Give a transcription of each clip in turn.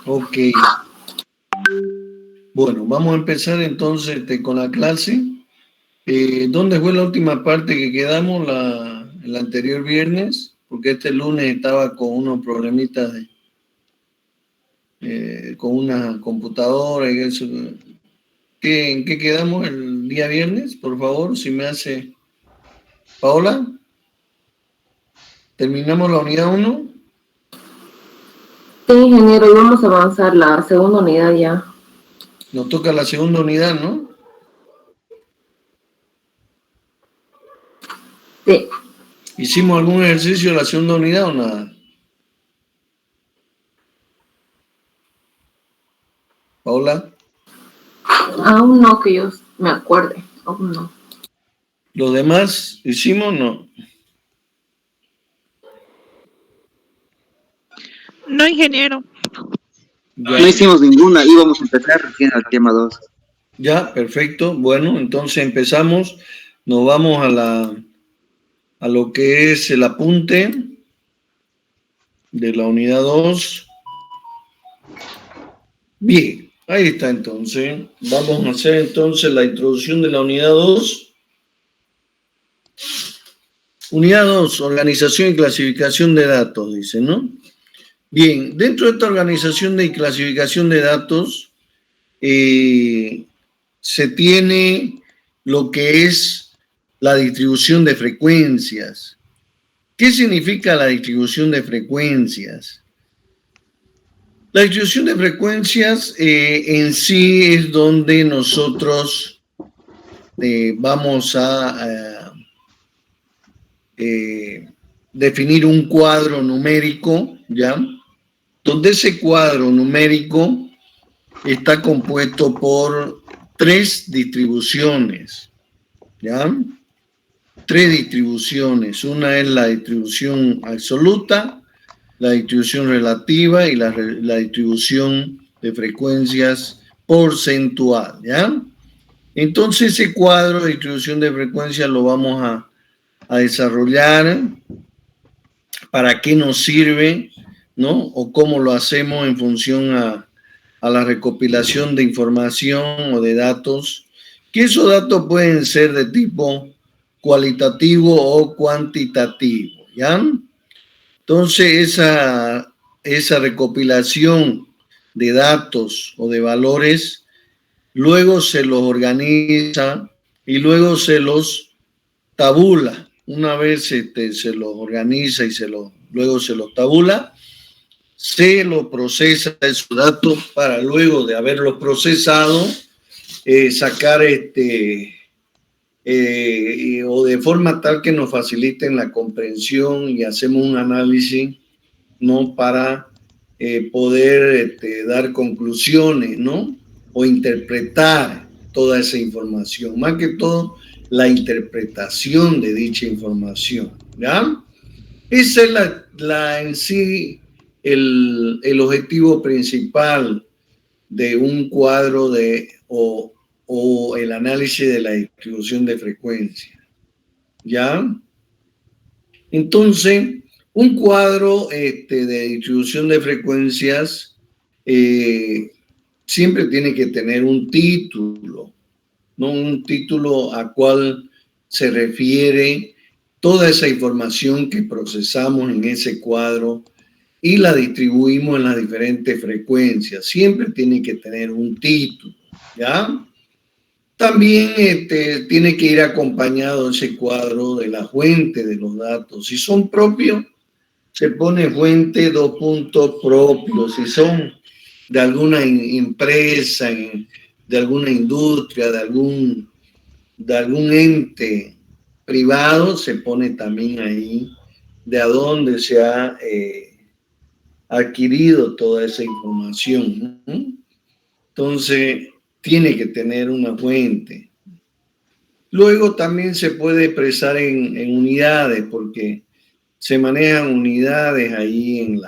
Ok. Bueno, vamos a empezar entonces con la clase. ¿Dónde fue la última parte que quedamos el anterior viernes? Porque este lunes estaba con unos problemitas con una computadora y eso. ¿En qué quedamos el día viernes? Por favor, si me hace... Paola, ¿terminamos la unidad 1? Sí, ingeniero, y vamos a avanzar la segunda unidad ya. Nos toca la segunda unidad, ¿no? Sí. ¿Hicimos algún ejercicio de la segunda unidad o nada? Paola. Aún no que yo me acuerde, aún no. ¿Los demás hicimos o no? No, ingeniero. Ya. No hicimos ninguna, íbamos a empezar recién al tema 2. Ya, perfecto. Bueno, entonces empezamos. Nos vamos a lo que es el apunte de la unidad 2. Bien, ahí está entonces. Vamos a hacer entonces la introducción de la unidad 2. Unidad 2, organización y clasificación de datos, dice, ¿no? Bien, dentro de esta organización y clasificación de datos se tiene lo que es la distribución de frecuencias. ¿Qué significa la distribución de frecuencias? La distribución de frecuencias en sí es donde nosotros vamos a definir un cuadro numérico, ¿ya? Donde ese cuadro numérico está compuesto por 3 distribuciones, ¿ya? 3 distribuciones. Una es la distribución absoluta, la distribución relativa y la distribución de frecuencias porcentual, ¿ya? Entonces ese cuadro de distribución de frecuencias lo vamos a desarrollar. ¿Para qué nos sirve? ¿No? O cómo lo hacemos en función a la recopilación de información o de datos, que esos datos pueden ser de tipo cualitativo o cuantitativo, ¿ya? Entonces, esa recopilación de datos o de valores, luego se los organiza y luego se los tabula. Una vez se los organiza y luego se los tabula, se lo procesa esos datos para luego de haberlos procesado, sacar o de forma tal que nos faciliten la comprensión y hacemos un análisis, ¿no? Para poder dar conclusiones, ¿no? O interpretar toda esa información, más que todo la interpretación de dicha información, ¿ya? Esa es en sí el objetivo principal de un cuadro o el análisis de la distribución de frecuencia, ¿ya? Entonces, un cuadro de distribución de frecuencias siempre tiene que tener un título, ¿no? Un título a cual se refiere toda esa información que procesamos en ese cuadro y la distribuimos en las diferentes frecuencias. Siempre tiene que tener un título, ¿ya? También tiene que ir acompañado ese cuadro de la fuente de los datos. Si son propios, se pone fuente, dos puntos propios. Si son de alguna empresa, de alguna industria, de algún ente privado, se pone también ahí de a dónde se ha adquirido toda esa información, ¿no? Entonces, tiene que tener una fuente. Luego también se puede expresar en unidades, porque se manejan unidades ahí en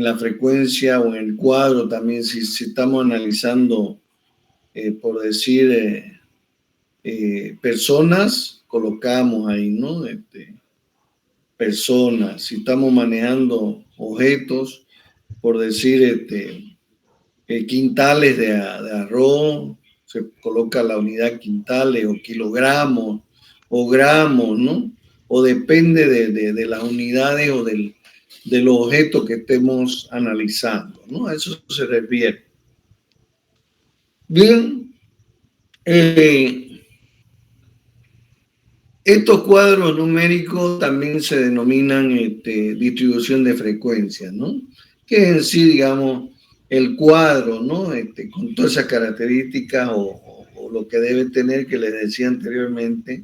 la frecuencia o en el cuadro también. Si estamos analizando, por decir, personas, colocamos ahí, ¿no? Personas. Si estamos manejando objetos, por decir, quintales de arroz, se coloca la unidad quintales o kilogramos o gramos, ¿no? O depende de las unidades o de los objetos que estemos analizando, ¿no? A eso se refiere. Bien, estos cuadros numéricos también se denominan distribución de frecuencias, ¿no? Que es en sí, digamos, el cuadro, ¿no? Con todas esas características o lo que debe tener que les decía anteriormente,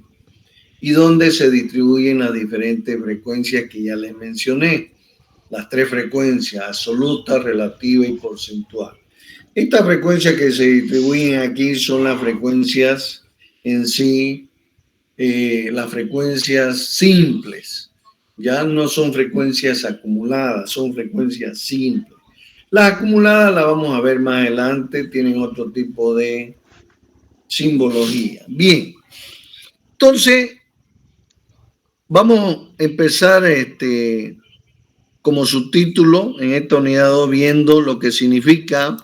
y donde se distribuyen las diferentes frecuencias que ya les mencioné, las tres frecuencias, absoluta, relativa y porcentual. Estas frecuencias que se distribuyen aquí son las frecuencias en sí, las frecuencias simples, ya no son frecuencias acumuladas, son frecuencias simples. Las acumuladas las vamos a ver más adelante, tienen otro tipo de simbología. Bien, entonces vamos a empezar como subtítulo en esta unidad 2 viendo lo que significa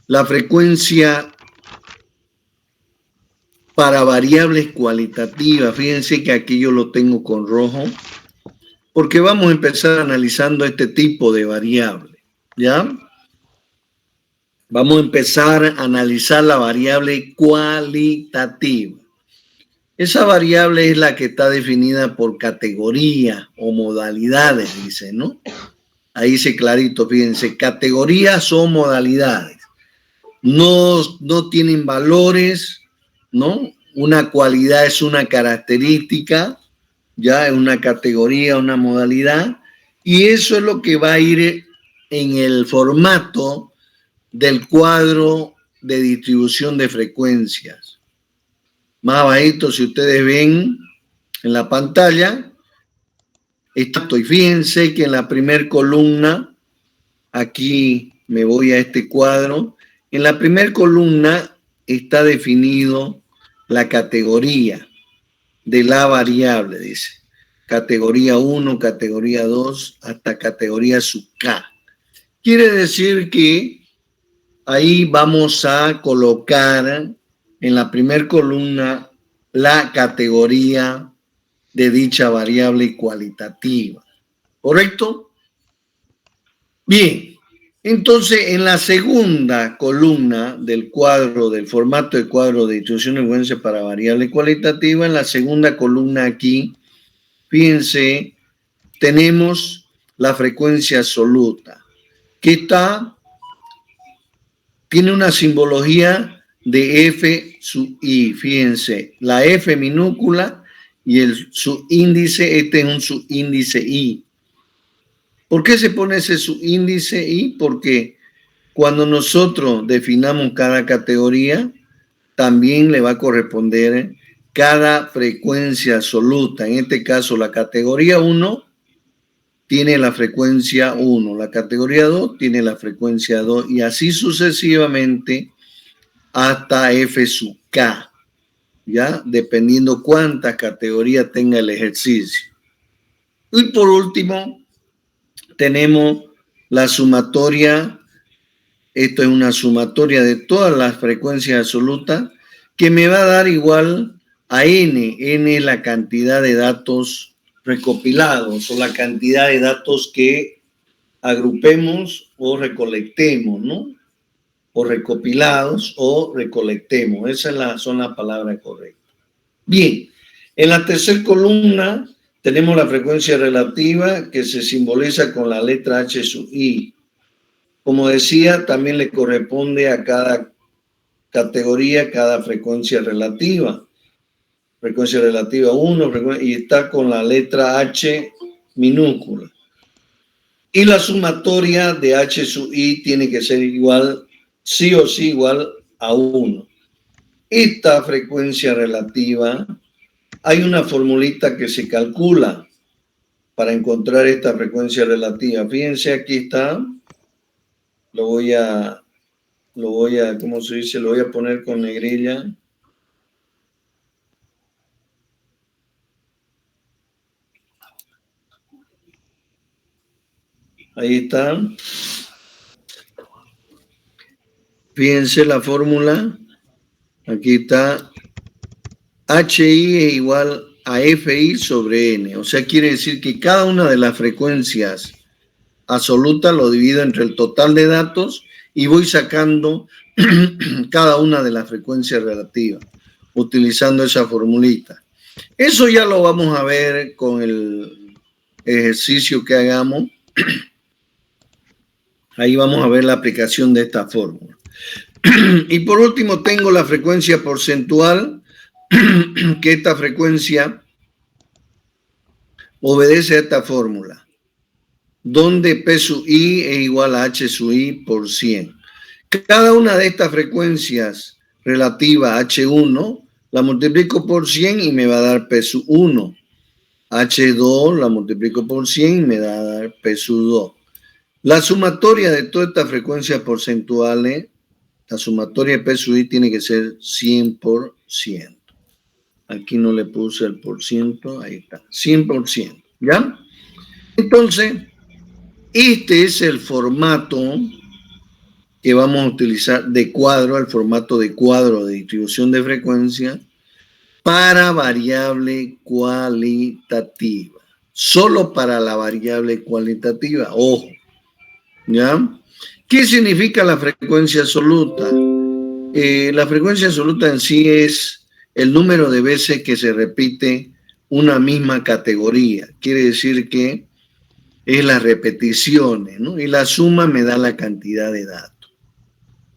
la frecuencia para variables cualitativas. Fíjense que aquí yo lo tengo con rojo, porque vamos a empezar analizando este tipo de variable, ¿ya? Vamos a empezar a analizar la variable cualitativa. Esa variable es la que está definida por categoría o modalidades, dice, ¿no? Ahí dice clarito, fíjense, categorías o modalidades. No tienen valores, ¿no? Una cualidad es una característica, ya es una categoría, una modalidad, y eso es lo que va a ir en el formato del cuadro de distribución de frecuencias. Más abajito, si ustedes ven en la pantalla, y fíjense que en la primera columna, aquí me voy a este cuadro, en la primera columna está definido la categoría de la variable, dice. Categoría 1, categoría 2, hasta categoría sub K. Quiere decir que ahí vamos a colocar en la primera columna la categoría de dicha variable cualitativa. ¿Correcto? Bien, entonces en la segunda columna del cuadro, del formato de cuadro de distribución de frecuencia para variable cualitativa, en la segunda columna aquí, fíjense, tenemos la frecuencia absoluta, que tiene una simbología de F sub I. Fíjense, la F minúscula y el subíndice, este es un subíndice I. ¿Por qué se pone ese subíndice I? Porque cuando nosotros definamos cada categoría, también le va a corresponder cada frecuencia absoluta. En este caso, la categoría 1 tiene la frecuencia 1, la categoría 2 tiene la frecuencia 2 y así sucesivamente hasta F sub K, ¿ya? Dependiendo cuántas categorías tenga el ejercicio. Y por último, tenemos la sumatoria. Esto es una sumatoria de todas las frecuencias absolutas que me va a dar igual a N. N es la cantidad de datos recopilados o la cantidad de datos que agrupemos o recolectemos, ¿no? O recopilados o recolectemos. Esas son las palabras correctas. Bien, en la tercera columna tenemos la frecuencia relativa que se simboliza con la letra H sub I. Como decía, también le corresponde a cada categoría, cada frecuencia relativa. Frecuencia relativa 1 y está con la letra H minúscula. Y la sumatoria de H sub I tiene que ser igual, sí o sí igual a 1. Esta frecuencia relativa, hay una formulita que se calcula para encontrar esta frecuencia relativa. Fíjense, aquí está. Lo voy a, ¿cómo se dice? Lo voy a poner con negrilla. Ahí está. Fíjense la fórmula. Aquí está. HI es igual a FI sobre N. O sea, quiere decir que cada una de las frecuencias absolutas lo divido entre el total de datos y voy sacando cada una de las frecuencias relativas, utilizando esa formulita. Eso ya lo vamos a ver con el ejercicio que hagamos. Ahí vamos a ver la aplicación de esta fórmula. Y por último tengo la frecuencia porcentual, que esta frecuencia obedece a esta fórmula, donde P sub I es igual a H sub I por 100. Cada una de estas frecuencias relativa a H1 la multiplico por 100 y me va a dar P sub 1. H2 la multiplico por 100 y me va a dar P sub 2. La sumatoria de todas estas frecuencias porcentuales, la sumatoria de P sub I tiene que ser 100%. Aquí no le puse el por ciento, ahí está, 100%, ¿ya? Entonces, este es el formato que vamos a utilizar de cuadro, el formato de cuadro de distribución de frecuencia para variable cualitativa. Solo para la variable cualitativa, ojo, ¿ya? ¿Qué significa la frecuencia absoluta? La frecuencia absoluta en sí es el número de veces que se repite una misma categoría. Quiere decir que es las repeticiones, ¿no? Y la suma me da la cantidad de datos.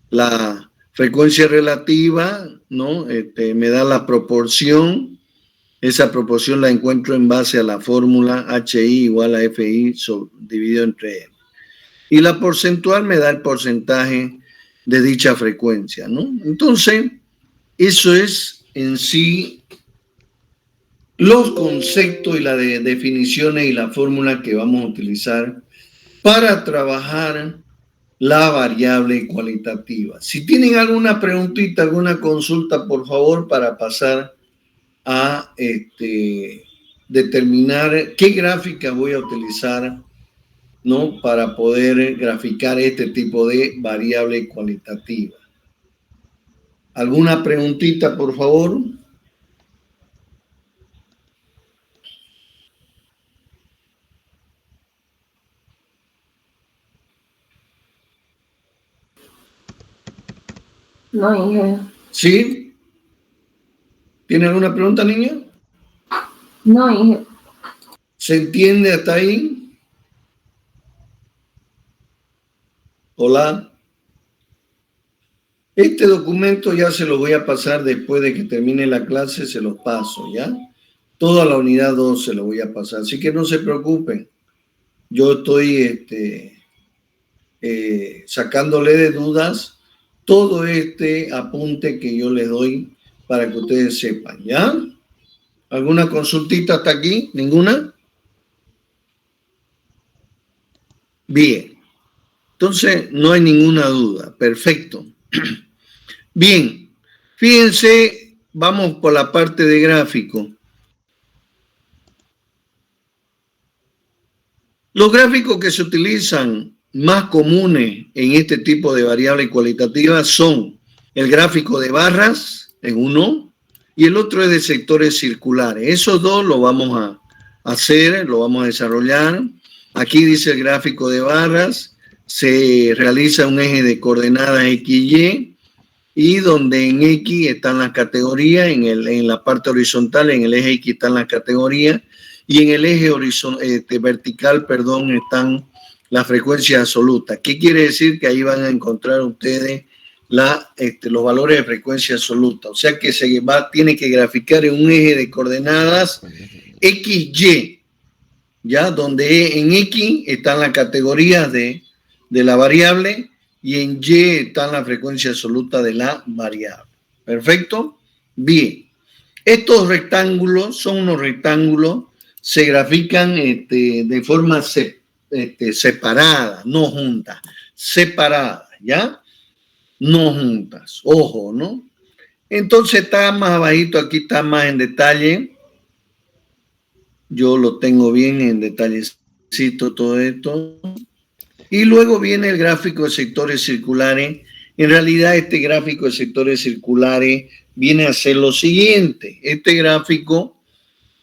La frecuencia relativa, ¿no? Me da la proporción. Esa proporción la encuentro en base a la fórmula HI igual a FI dividido entre N. Y la porcentual me da el porcentaje de dicha frecuencia, ¿no? Entonces, eso es en sí los conceptos y las definiciones y la fórmula que vamos a utilizar para trabajar la variable cualitativa. Si tienen alguna preguntita, alguna consulta, por favor, para pasar a determinar qué gráfica voy a utilizar, ¿no? Para poder graficar este tipo de variable cualitativa. ¿Alguna preguntita, por favor? No, Inge. ¿Sí? ¿Tiene alguna pregunta, niña? No, Inge. ¿Se entiende hasta ahí? Hola. Este documento ya se lo voy a pasar después de que termine la clase, se lo paso, ¿ya? Toda la unidad 2 se lo voy a pasar, así que no se preocupen. Yo estoy sacándole de dudas todo este apunte que yo les doy para que ustedes sepan, ¿ya? ¿Alguna consultita hasta aquí? ¿Ninguna? Bien. Entonces, no hay ninguna duda. Perfecto. Bien. Fíjense, vamos por la parte de gráfico. Los gráficos que se utilizan más comunes en este tipo de variables cualitativas son el gráfico de barras, en uno, y el otro es de sectores circulares. Esos dos lo vamos a hacer, lo vamos a desarrollar. Aquí dice el gráfico de barras, se realiza un eje de coordenadas XY, y donde en X están las categorías, en la parte horizontal, en el eje X están las categorías, y en el eje vertical, están las frecuencias absolutas. ¿Qué quiere decir? Que ahí van a encontrar ustedes los valores de frecuencia absoluta. O sea que tiene que graficar en un eje de coordenadas XY, ¿ya? Donde en X están las categorías de la variable y en Y están la frecuencia absoluta de la variable. ¿Perfecto? Bien. Estos rectángulos son unos rectángulos, se grafican de forma separada, no juntas, separadas, ¿ya? No juntas, ojo, ¿no? Entonces está más abajito, aquí está más en detalle. Yo lo tengo bien en detallecito todo esto. Y luego viene el gráfico de sectores circulares, En realidad, este gráfico de sectores circulares viene a ser lo siguiente. Este gráfico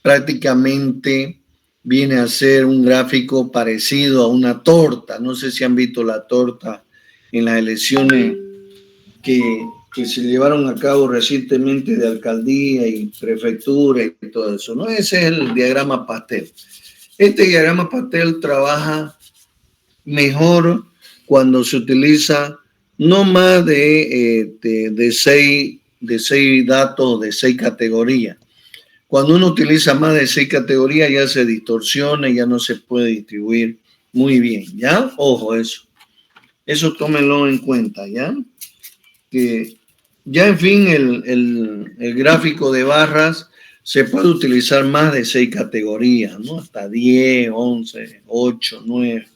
prácticamente viene a ser un gráfico parecido a una torta. No sé si han visto la torta en las elecciones que se llevaron a cabo recientemente de alcaldía y prefectura y todo eso, ¿no? Ese es el diagrama pastel. Este diagrama pastel trabaja mejor cuando se utiliza no más de seis datos, de 6 categorías. Cuando uno utiliza más de 6 categorías ya se distorsiona y ya no se puede distribuir muy bien, ¿ya? Ojo, eso tómenlo en cuenta, ¿ya? Que ya, en fin, el gráfico de barras se puede utilizar más de 6 categorías, ¿no? Hasta 10, 11, 8, 9.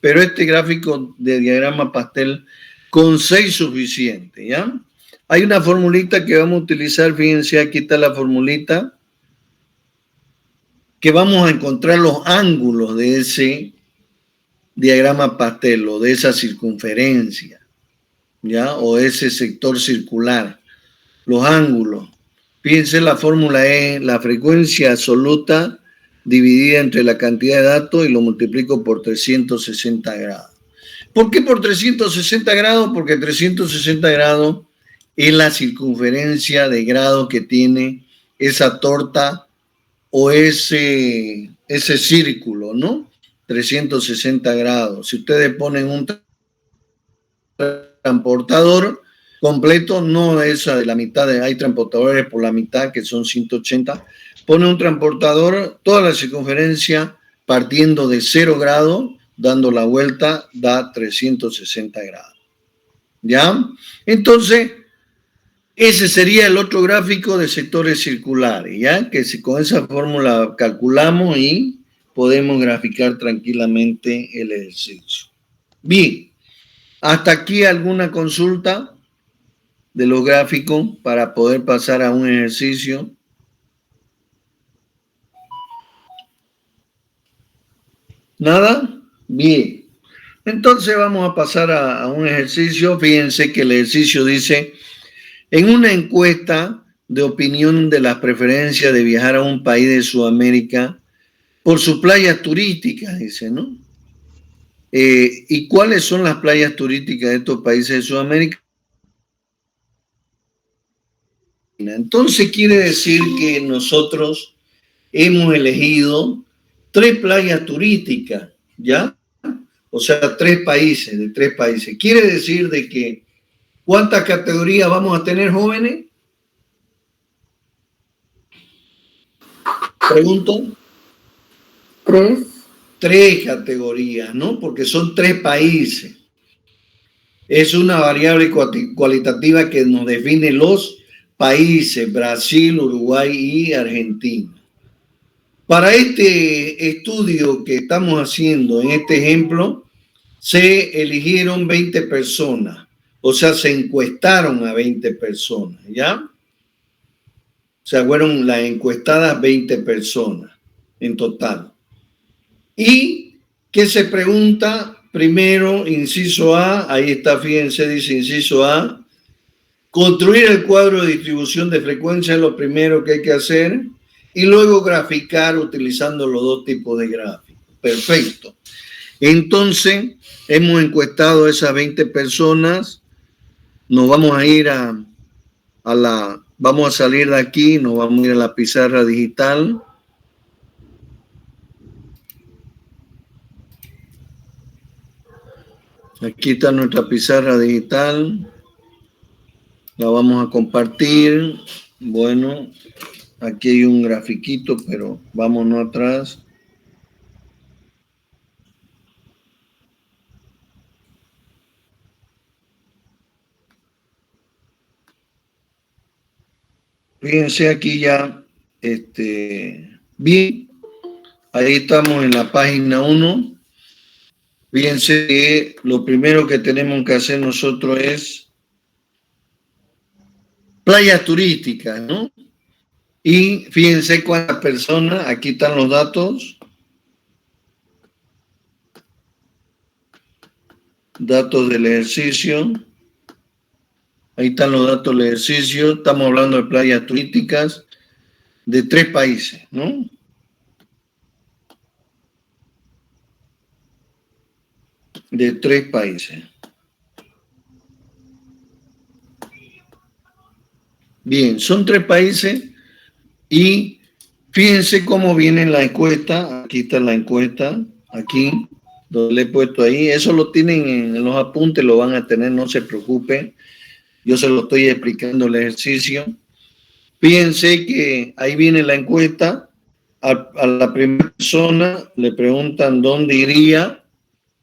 Pero este gráfico de diagrama pastel con 6 suficiente, ¿ya? Hay una formulita que vamos a utilizar, fíjense, aquí está la formulita, que vamos a encontrar los ángulos de ese diagrama pastel o de esa circunferencia, ¿ya? O ese sector circular, los ángulos. Fíjense, la fórmula es la frecuencia absoluta dividida entre la cantidad de datos y lo multiplico por 360 grados. ¿Por qué por 360 grados? Porque 360 grados es la circunferencia de grado que tiene esa torta o ese círculo, ¿no? 360 grados. Si ustedes ponen un transportador completo, no esa de la mitad, hay transportadores por la mitad que son 180, pone un transportador, toda la circunferencia partiendo de 0 grados, dando la vuelta, da 360 grados. ¿Ya? Entonces, ese sería el otro gráfico de sectores circulares, ¿ya? Que si con esa fórmula calculamos y podemos graficar tranquilamente el ejercicio. Bien, hasta aquí alguna consulta de los gráficos para poder pasar a un ejercicio. ¿Nada? Bien. Entonces vamos a pasar a un ejercicio. Fíjense que el ejercicio dice, en una encuesta de opinión de las preferencias de viajar a un país de Sudamérica por sus playas turísticas, dice, ¿no? ¿Y cuáles son las playas turísticas de estos países de Sudamérica? Entonces quiere decir que nosotros hemos elegido 3 playas turísticas, ¿ya? O sea, 3 países, de 3 países. Quiere decir de que ¿cuántas categorías vamos a tener, jóvenes? Pregunto. 3. 3 categorías, ¿no? Porque son 3 países. Es una variable cualitativa que nos define los países, Brasil, Uruguay y Argentina. Para este estudio que estamos haciendo, en este ejemplo, se eligieron 20 personas, o sea, se encuestaron a 20 personas, ¿ya? O sea, fueron las encuestadas 20 personas en total. Y que se pregunta primero, inciso A, ahí está, fíjense, dice inciso A, construir el cuadro de distribución de frecuencia es lo primero que hay que hacer y luego graficar utilizando los 2 tipos de gráficos. Perfecto. Entonces, hemos encuestado a esas 20 personas, nos vamos a ir vamos a salir de aquí, nos vamos a ir a la pizarra digital. Aquí está nuestra pizarra digital. La vamos a compartir. Bueno, aquí hay un grafiquito, pero vámonos atrás. Fíjense aquí ya, bien, ahí estamos en la página 1. Fíjense que lo primero que tenemos que hacer nosotros es playas turísticas, ¿no? Y fíjense cuántas personas, aquí están los datos. Datos del ejercicio. Ahí están los datos del ejercicio. Estamos hablando de playas turísticas de 3 países, ¿no? De 3 países. Bien, son 3 países y fíjense cómo viene la encuesta. Aquí está la encuesta, aquí, donde le he puesto ahí. Eso lo tienen en los apuntes, lo van a tener, no se preocupen. Yo se lo estoy explicando el ejercicio. Fíjense que ahí viene la encuesta. A la primera persona le preguntan dónde iría.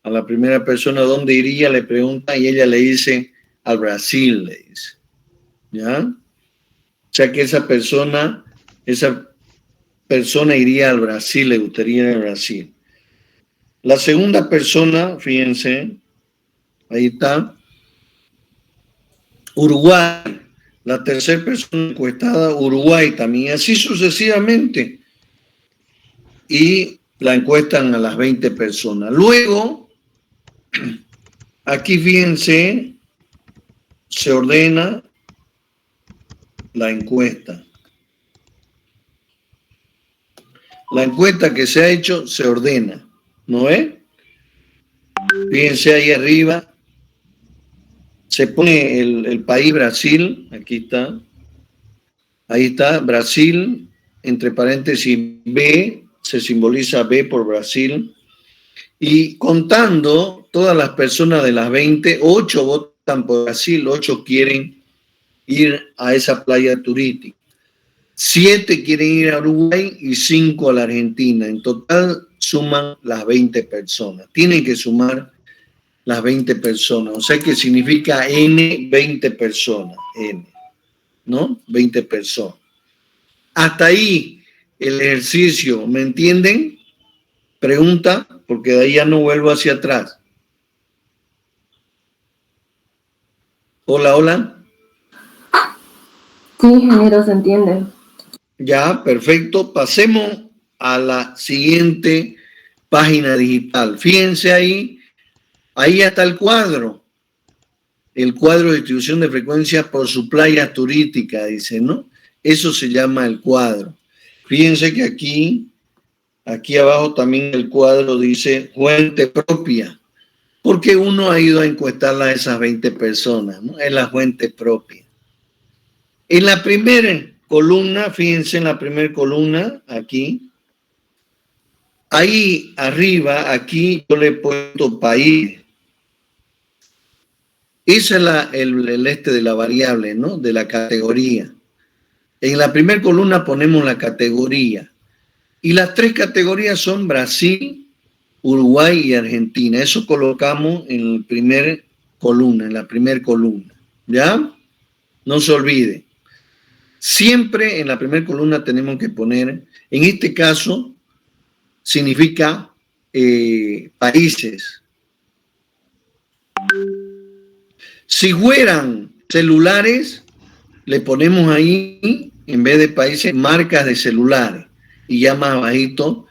A la primera persona dónde iría le preguntan y ella le dice al Brasil, le dice. ¿Ya? O sea que esa persona iría al Brasil, le gustaría ir al Brasil. La segunda persona, fíjense, ahí está, Uruguay. La tercera persona encuestada, Uruguay también, así sucesivamente. Y la encuestan a las 20 personas. Luego, aquí fíjense, se ordena la encuesta. La encuesta que se ha hecho se ordena, ¿no es? Fíjense ahí arriba, se pone el país Brasil, aquí está, ahí está, Brasil, entre paréntesis B, se simboliza B por Brasil, y contando todas las personas de las 20, 8 votan por Brasil, 8 quieren ir a esa playa turística. 7 quieren ir a Uruguay y 5 a la Argentina. En total suman las 20 personas. Tienen que sumar las 20 personas. O sea que significa N, 20 personas. N, ¿no? 20 personas. Hasta ahí el ejercicio, ¿me entienden? Pregunta, porque de ahí ya no vuelvo hacia atrás. Hola, hola. Sí, ingeniero, se entiende. Ya, perfecto. Pasemos a la siguiente página digital. Fíjense ahí está el cuadro de distribución de frecuencias por su playa turística, dice, ¿no? Eso se llama el cuadro. Fíjense que aquí abajo también el cuadro dice fuente propia, porque uno ha ido a encuestar a esas 20 personas, ¿no? Es la fuente propia. En la primera columna, fíjense en la primera columna, aquí, ahí arriba, aquí yo le he puesto país. Esa es el de la variable, ¿no? De la categoría. En la primera columna ponemos la categoría. Y las 3 categorías son Brasil, Uruguay y Argentina. Eso colocamos en la primera columna. ¿Ya? No se olvide. Siempre en la primera columna tenemos que poner, en este caso, significa países. Si fueran celulares, le ponemos ahí, en vez de países, marcas de celulares. Y ya más bajito,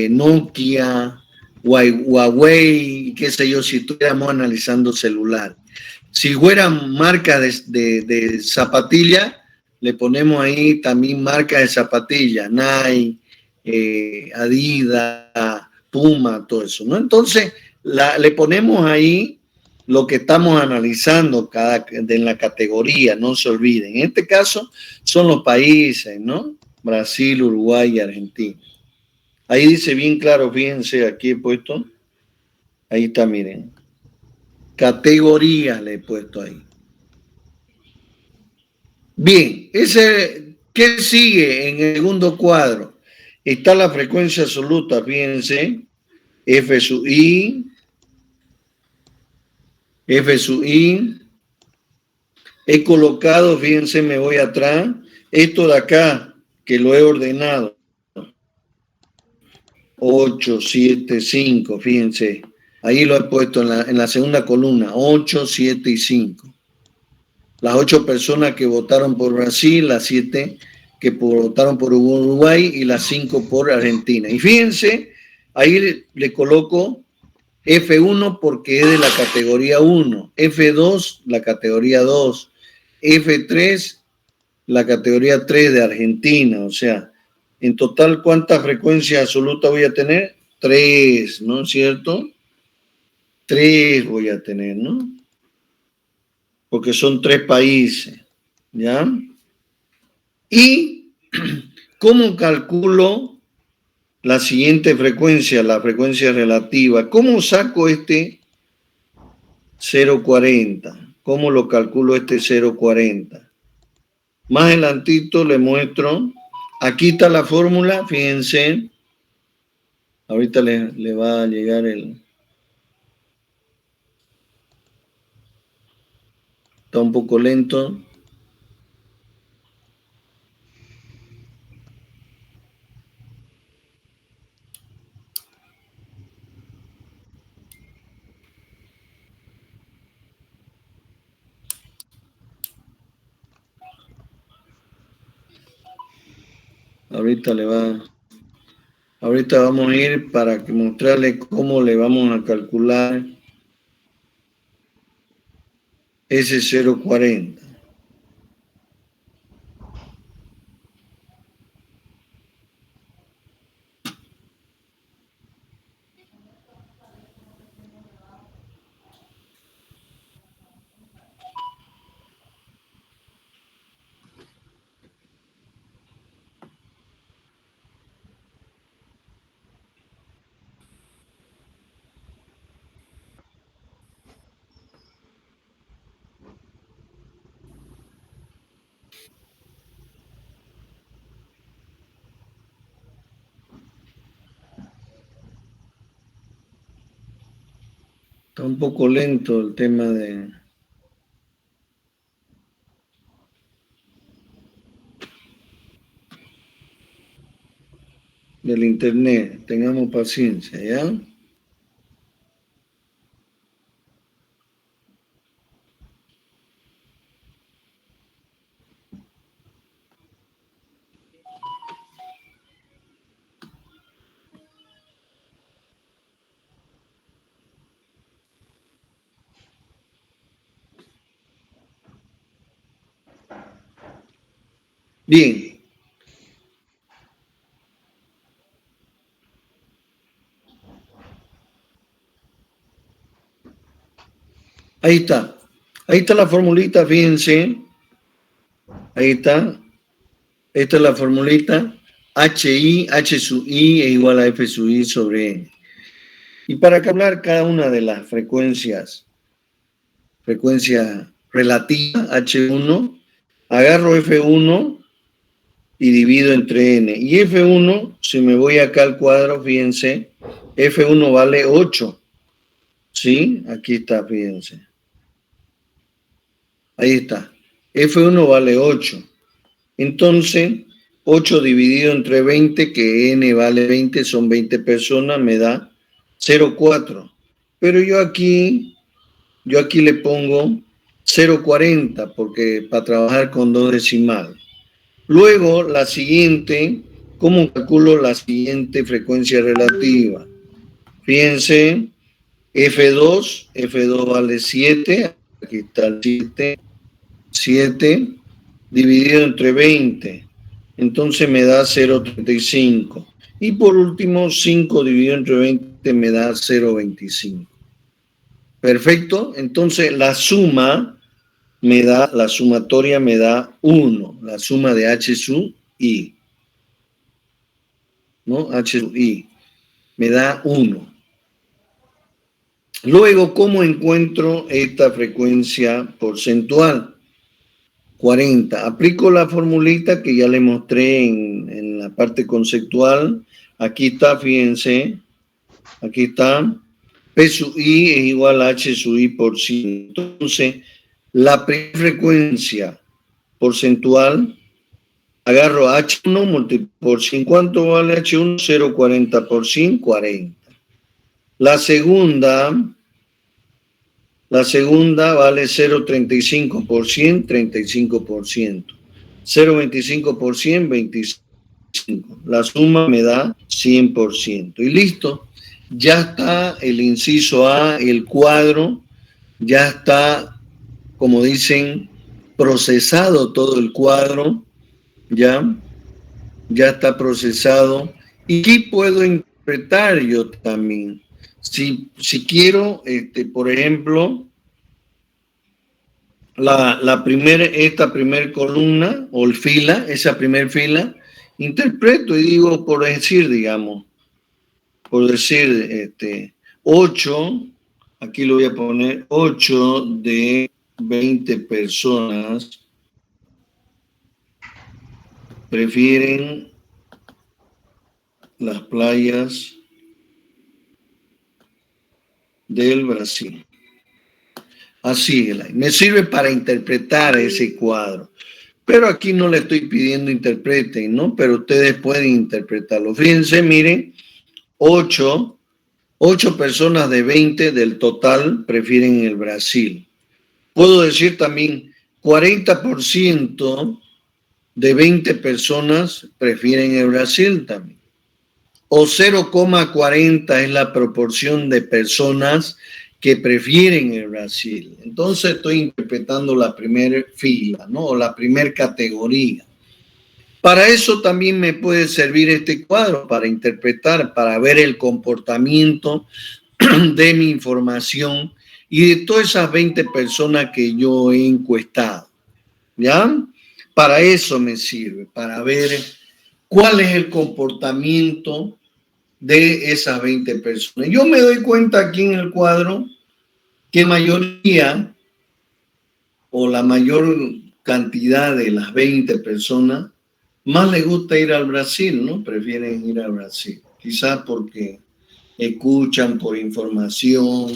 Nokia, Huawei, qué sé yo, si estuviéramos analizando celular. Si fueran marcas de zapatilla, le ponemos ahí también marcas de zapatilla, Nike, Adidas, Puma, todo eso, ¿no? Entonces, le ponemos ahí lo que estamos analizando en la categoría, no se olviden. En este caso son los países, ¿no? Brasil, Uruguay y Argentina. Ahí dice bien claro, fíjense, aquí he puesto, ahí está, miren. Categorías le he puesto ahí. Bien, ¿qué sigue en el segundo cuadro? Está la frecuencia absoluta, fíjense, F sub I, he colocado, fíjense, me voy atrás, esto de acá, que lo he ordenado, 8, 7, 5, fíjense, ahí lo he puesto en la segunda columna, 8, 7 y 5. Las 8 personas que votaron por Brasil, las 7 que votaron por Uruguay y las 5 por Argentina. Y fíjense, ahí le coloco F1 porque es de la categoría 1, F2 la categoría 2, F3 la categoría 3 de Argentina. O sea, en total, ¿cuántas frecuencias absolutas voy a tener? 3, ¿no es cierto? 3 voy a tener, ¿no? Porque son 3 países, ¿ya? ¿Y cómo calculo la siguiente frecuencia, la frecuencia relativa? ¿Cómo saco este 0,40? ¿Cómo lo calculo este 0,40? Más adelantito le muestro. Aquí está la fórmula, fíjense. Ahorita le va a llegar el... Está un poco lento. Ahorita vamos a ir para mostrarle cómo le vamos a calcular ese 0,40. Está un poco lento el tema del internet. Tengamos paciencia, ¿ya? Bien. Ahí está. Ahí está la formulita, fíjense. Ahí está. Esta es la formulita. H sub I es igual a F sub I sobre N. Y para calcular cada una de las frecuencia relativa, H1, agarro F1 y divido entre N. Y F1, si me voy acá al cuadro, fíjense, F1 vale 8. ¿Sí? Aquí está, fíjense. Ahí está. F1 vale 8. Entonces, 8 dividido entre 20, que N vale 20, son 20 personas, me da 0,4. Pero yo aquí le pongo 0,40, porque para trabajar con 2 decimales. Luego, la siguiente, ¿cómo calculo la siguiente frecuencia relativa? Fíjense, F2 vale 7, aquí está el 7 dividido entre 20, entonces me da 0,35. Y por último, 5 dividido entre 20 me da 0,25. Perfecto, entonces la sumatoria me da 1, la suma de H sub I. ¿No? H sub I me da 1. Luego, ¿cómo encuentro esta frecuencia porcentual? 40. Aplico la formulita que ya le mostré en la parte conceptual. Aquí está, fíjense. Aquí está. P sub I es igual a H sub I por 100. Entonces, la frecuencia porcentual, agarro H1 multiplico por 100. ¿Cuánto vale H1? 0,40 por 100, 40. La segunda vale 0,35 por 100, 35%. 0,25 por 100, 25. La suma me da 100%. Y listo. ya está el inciso A, el cuadro, ya está, como dicen, procesado todo el cuadro, ya está procesado. Y aquí puedo interpretar yo también. Si quiero, por ejemplo, esta primer columna o el fila, esa primer fila, interpreto y digo, por decir, 8, aquí lo voy a poner, 8 de 20 personas prefieren las playas del Brasil. Así, me sirve para interpretar ese cuadro. Pero aquí no le estoy pidiendo interpreten, ¿no? Pero ustedes pueden interpretarlo. Fíjense, miren, 8 personas de 20 del total prefieren el Brasil. Puedo decir también 40% de 20 personas prefieren el Brasil también. O 0,40 es la proporción de personas que prefieren el Brasil. Entonces estoy interpretando la primera fila, ¿no? O la primera categoría. Para eso también me puede servir este cuadro, para interpretar, para ver el comportamiento de mi información y de todas esas 20 personas que yo he encuestado, ¿ya? Para eso me sirve, para ver cuál es el comportamiento de esas 20 personas. Yo me doy cuenta aquí en el cuadro que mayoría o la mayor cantidad de las 20 personas más les gusta ir al Brasil, ¿no? Prefieren ir al Brasil. Quizás porque escuchan por información,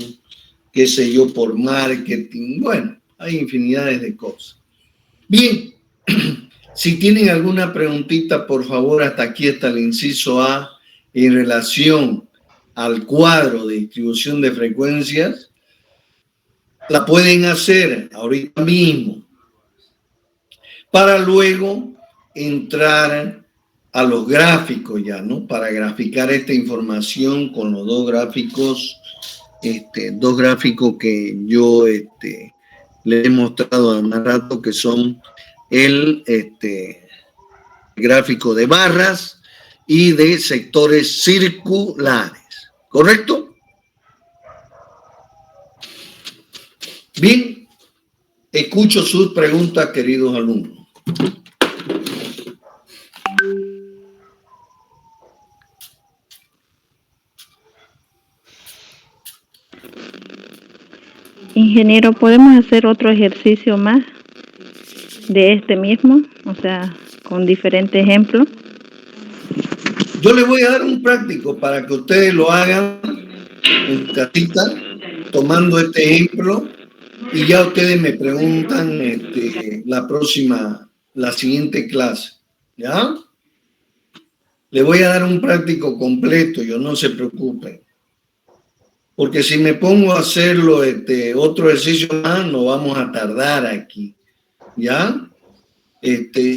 qué sé yo, por marketing. Bueno, hay infinidades de cosas. Bien, si tienen alguna preguntita, por favor, hasta aquí está el inciso A en relación al cuadro de distribución de frecuencias. La pueden hacer ahorita mismo para luego entrar a los gráficos ya, ¿no? Para graficar esta información con los dos gráficos que yo les he mostrado hace un rato, que son el gráfico de barras y de sectores circulares, ¿correcto? Bien, escucho sus preguntas, queridos alumnos. Ingeniero, ¿podemos hacer otro ejercicio más de este mismo? O sea, con diferentes ejemplos. Yo les voy a dar un práctico para que ustedes lo hagan en casita, tomando este ejemplo, y ya ustedes me preguntan la siguiente clase, ¿ya? Les voy a dar un práctico completo, yo no se preocupen. Porque si me pongo a hacerlo otro ejercicio más, no vamos a tardar aquí, ¿ya?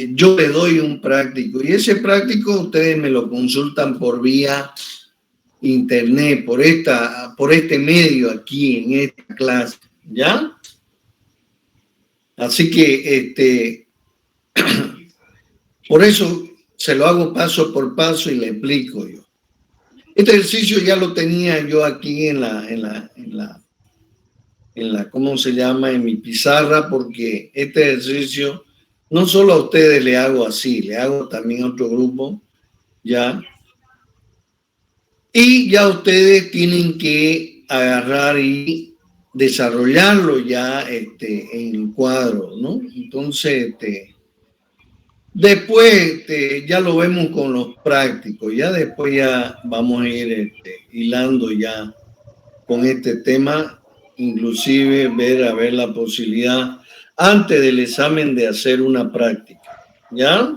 Yo le doy un práctico y ese práctico ustedes me lo consultan por vía internet, por este medio aquí en esta clase, ¿ya? Así que por eso se lo hago paso por paso y le explico yo. Este ejercicio ya lo tenía yo aquí en la ¿cómo se llama? En mi pizarra, porque este ejercicio no solo a ustedes le hago así, le hago también a otro grupo, ¿ya? Y ya ustedes tienen que agarrar y desarrollarlo ya en cuadro, ¿no? Entonces, después ya lo vemos con los prácticos, ya después ya vamos a ir hilando ya con este tema, inclusive a ver la posibilidad antes del examen de hacer una práctica, ¿ya?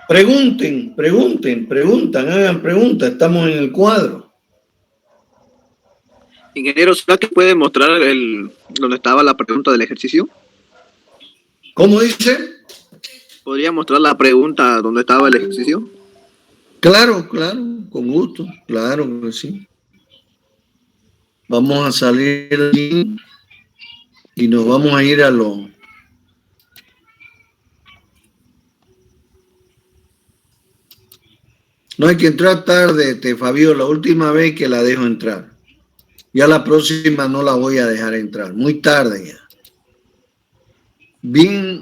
Preguntan, hagan preguntas, estamos en el cuadro. Ingeniero, ¿será que puede mostrar donde estaba la pregunta del ejercicio? ¿Cómo dice? ¿Podría mostrar la pregunta donde estaba el ejercicio? Claro, claro, con gusto, claro que sí. Vamos a salir de aquí y nos vamos a ir a lo... No hay que entrar tarde, Fabio, la última vez que la dejo entrar. Ya la próxima no la voy a dejar entrar, muy tarde ya. Bien.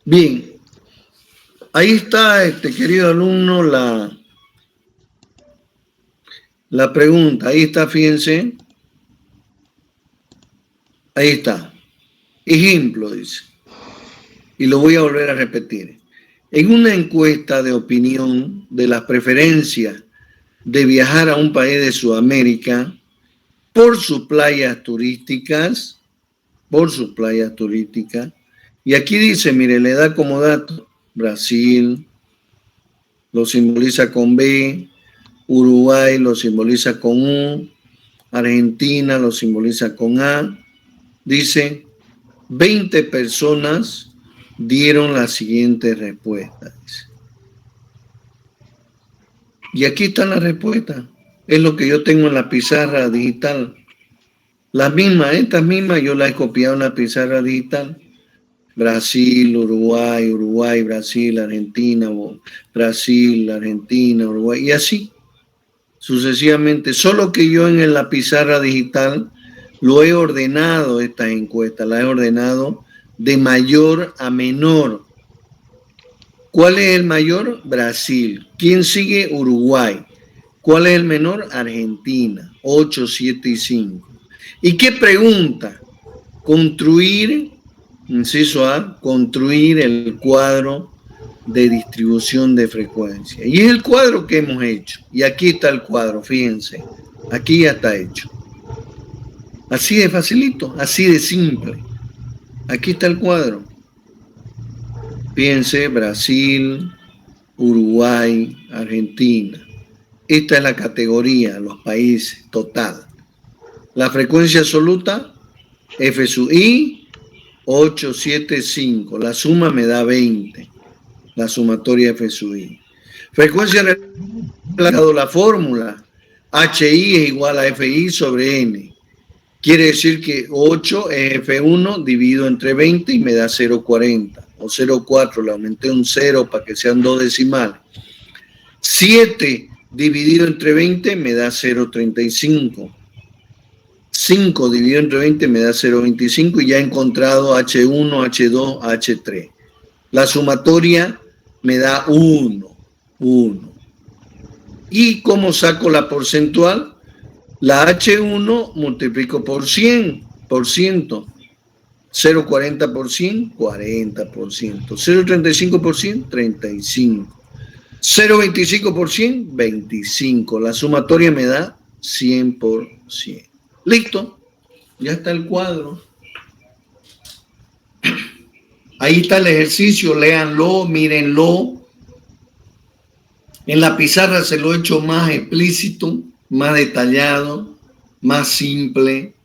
Bien, ahí está, querido alumno, la pregunta. Ahí está, fíjense. Ahí está. Ejemplo, dice. Y lo voy a volver a repetir. En una encuesta de opinión de las preferencias de viajar a un país de Sudamérica por sus playas turísticas, y aquí dice, mire, le da como dato Brasil, lo simboliza con B, Uruguay lo simboliza con U, Argentina lo simboliza con A. Dice, 20 personas dieron la siguiente respuesta. Y aquí están las respuestas. Es lo que yo tengo en la pizarra digital. Las mismas, estas mismas, yo las he copiado en la pizarra digital. Brasil, Uruguay, Brasil, Argentina, Brasil, Argentina, Uruguay, y así sucesivamente. Solo que yo en la pizarra digital lo he ordenado, estas encuestas, las he ordenado de mayor a menor. ¿Cuál es el mayor? Brasil. ¿Quién sigue? Uruguay. ¿Cuál es el menor? Argentina. 8, 7 y 5. ¿Y qué pregunta? Construir, inciso A, construir el cuadro de distribución de frecuencia. Y es el cuadro que hemos hecho. Y aquí está el cuadro, fíjense. Aquí ya está hecho. Así de facilito, así de simple. Aquí está el cuadro. Fíjense, Brasil, Uruguay, Argentina. Esta es la categoría, los países, total. La frecuencia absoluta, F sub I, 8, 7, 5. La suma me da 20. La sumatoria F sub I. Frecuencia relacionada, la fórmula, HI es igual a FI sobre N. Quiere decir que 8 es F1 dividido entre 20 y me da 0,40 o 0,4. Le aumenté un 0 para que sean 2 decimales. 7 dividido entre 20 me da 0,35. 5 dividido entre 20 me da 0,25 y ya he encontrado H1, H2, H3. La sumatoria me da 1. ¿Y cómo saco la porcentual? La H1 multiplico por 100, 0,40 por 100, 40%. 0,35 por 100, 35. 0,25 por 100, 25. La sumatoria me da 100%. Listo, ya está el cuadro. Ahí está el ejercicio, léanlo, mírenlo. En la pizarra se lo he hecho más explícito, más detallado, más simple.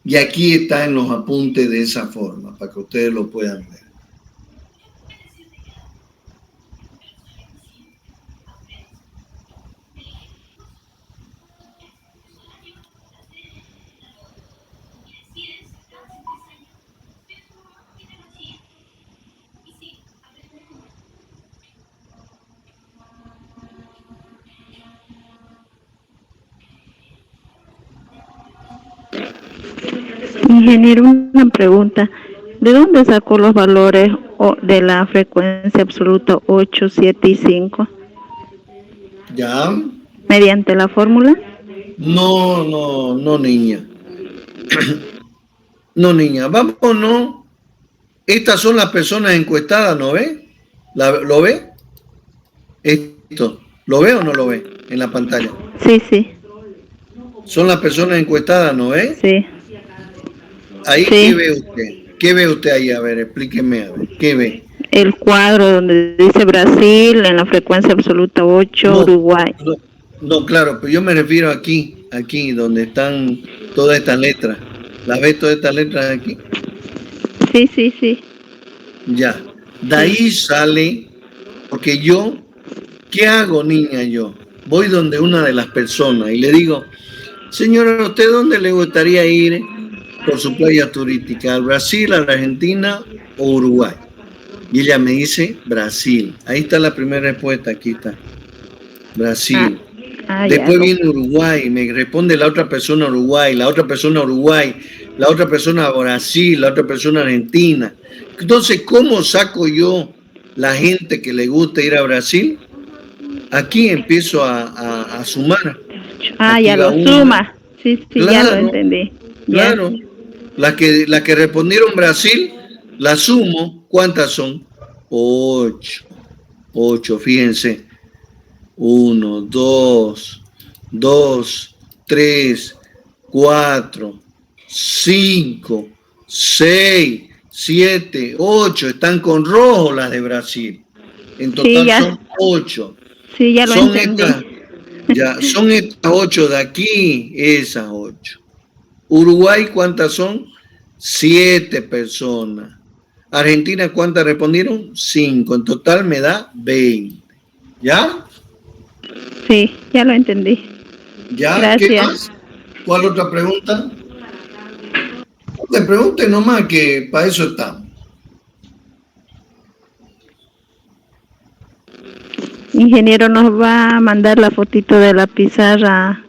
Y aquí está en los apuntes de esa forma, para que ustedes lo puedan ver. Ingeniero, una pregunta. ¿De dónde sacó los valores de la frecuencia absoluta 8, 7 y 5? ¿Ya? ¿Mediante la fórmula? No, niña. No, niña. Vámonos. Estas son las personas encuestadas, ¿no ve? ¿Lo ve? Esto. ¿Lo ve o no lo ve en la pantalla? Sí, sí. Son las personas encuestadas, ¿no ve? Sí. Ahí, Sí. ¿qué ve usted? ¿Qué ve usted ahí? A ver, explíqueme, a ver, ¿qué ve? El cuadro donde dice Brasil en la frecuencia absoluta 8, No, Uruguay. no, claro, pero yo me refiero aquí, donde están todas estas letras. ¿Las ves todas estas letras aquí? Sí, sí, sí. Ya. De ahí sale, porque yo, ¿qué hago, niña, yo? Voy donde una de las personas y le digo, señora, ¿a usted dónde le gustaría ir por su playa turística? ¿Al Brasil, a la Argentina o Uruguay? Y ella me dice, Brasil. Ahí está la primera respuesta, aquí está. Brasil. Ya. Después viene Uruguay, me responde la otra persona Uruguay, la otra persona Uruguay, la otra persona Brasil, la otra persona Argentina. Entonces, ¿cómo saco yo la gente que le gusta ir a Brasil? Aquí empiezo a sumar. Aquí Ya va lo una. suma. Sí, sí, ya lo Claro, entendí. Ya. claro. Las que respondieron Brasil, las sumo. ¿Cuántas son? 8. 8, fíjense. 1, 2, 3, 4, 5, 6, 7, 8. Están con rojo las de Brasil. En Sí, total ya. son 8. Sí, ya lo Son entendí. son estas 8 de aquí, esas 8. Uruguay, ¿cuántas son? 7 personas. Argentina, ¿cuántas respondieron? 5. En total me da 20. ¿Ya? Sí, ya lo entendí. ¿Ya? Gracias. ¿Qué más? ¿Cuál otra pregunta? Le pregunte nomás que para eso estamos. Ingeniero, ¿nos va a mandar la fotito de la pizarra?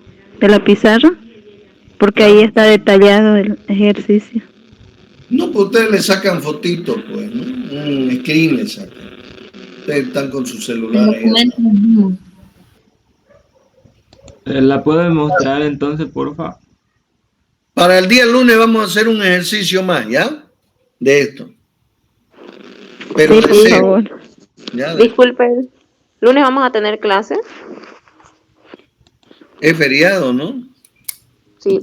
Porque ahí está detallado el ejercicio. No, pues ustedes le sacan fotitos, pues, ¿no? Un screen le sacan. Ustedes están con sus celulares. ¿La pueden mostrar entonces, porfa? Para el día lunes vamos a hacer un ejercicio más, ¿ya? De esto. Pero Sí, de por cero. favor. ¿Ya? Disculpe, ¿lunes vamos a tener clase? Es feriado, ¿no? Sí.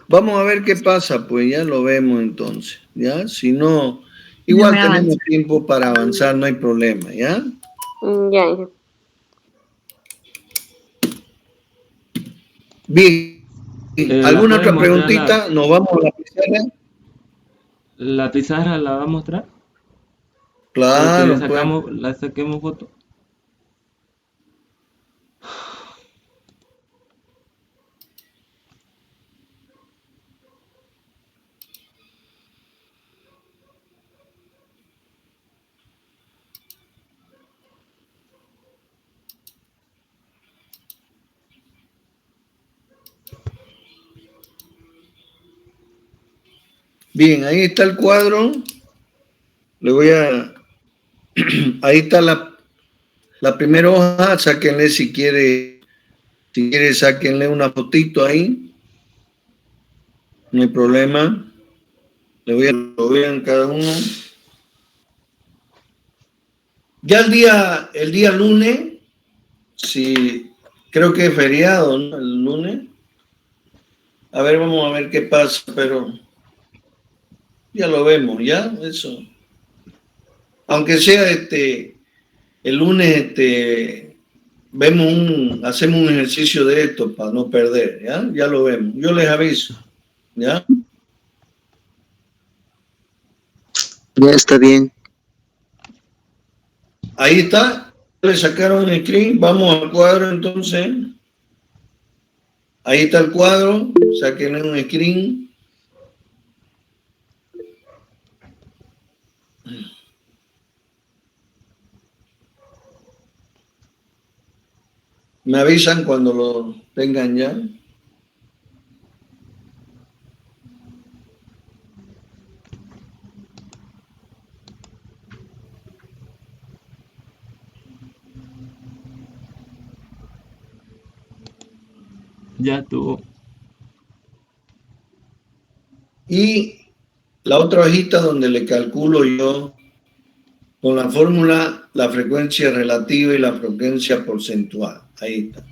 Vamos a ver qué pasa, pues ya lo vemos entonces, ¿ya? Si no, igual No me tenemos avanza. tiempo para avanzar, no hay problema, ¿ya? Ya. Bien, ¿La ¿alguna pueden otra mostrar preguntita? ¿Nos vamos a la pizarra? la pizarra? ¿La va a mostrar? ¿O que Claro, pues. la saquemos foto? Bien, ahí está el cuadro. Le voy a... Ahí está la primera hoja. Sáquenle si quiere, sáquenle una fotito ahí. No hay problema. Lo vean cada uno. Ya el día lunes, sí, creo que es feriado, ¿no? El lunes. A ver, vamos a ver qué pasa, pero ya lo vemos, ¿ya? Eso. Aunque sea el lunes, hacemos un ejercicio de esto para no perder, ¿ya? Ya lo vemos. Yo les aviso, ¿ya? Ya está bien. Ahí está. Le sacaron el screen. Vamos al cuadro entonces. Ahí está el cuadro. Sáquenle un screen. Me avisan cuando lo tengan ya. Ya estuvo. Y la otra hojita donde le calculo yo con la fórmula la frecuencia relativa y la frecuencia porcentual. Ahí está.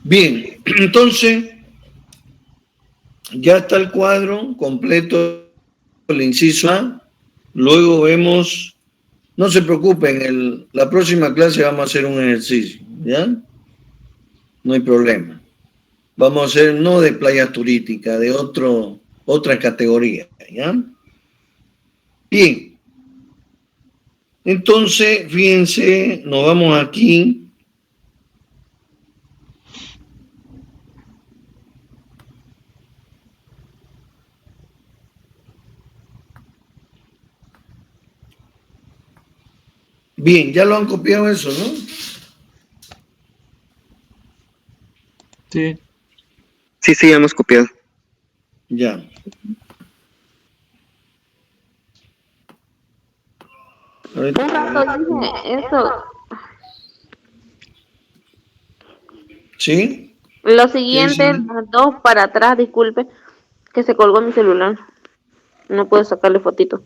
Bien, entonces ya está el cuadro completo, el inciso A. Luego vemos, no se preocupen, la próxima clase vamos a hacer un ejercicio, ¿ya? No hay problema. Vamos a hacer no de playas turísticas, de otra categoría, ¿ya? Bien. Entonces, fíjense, nos vamos aquí. Bien, ya lo han copiado eso, ¿no? Sí. Sí, ya hemos copiado. Ya. Ahorita- Un rato dije eso. ¿Sí? Lo ¿Qué siguiente, dice? las dos para atrás, disculpe, que se colgó mi celular. No puedo sacarle fotito.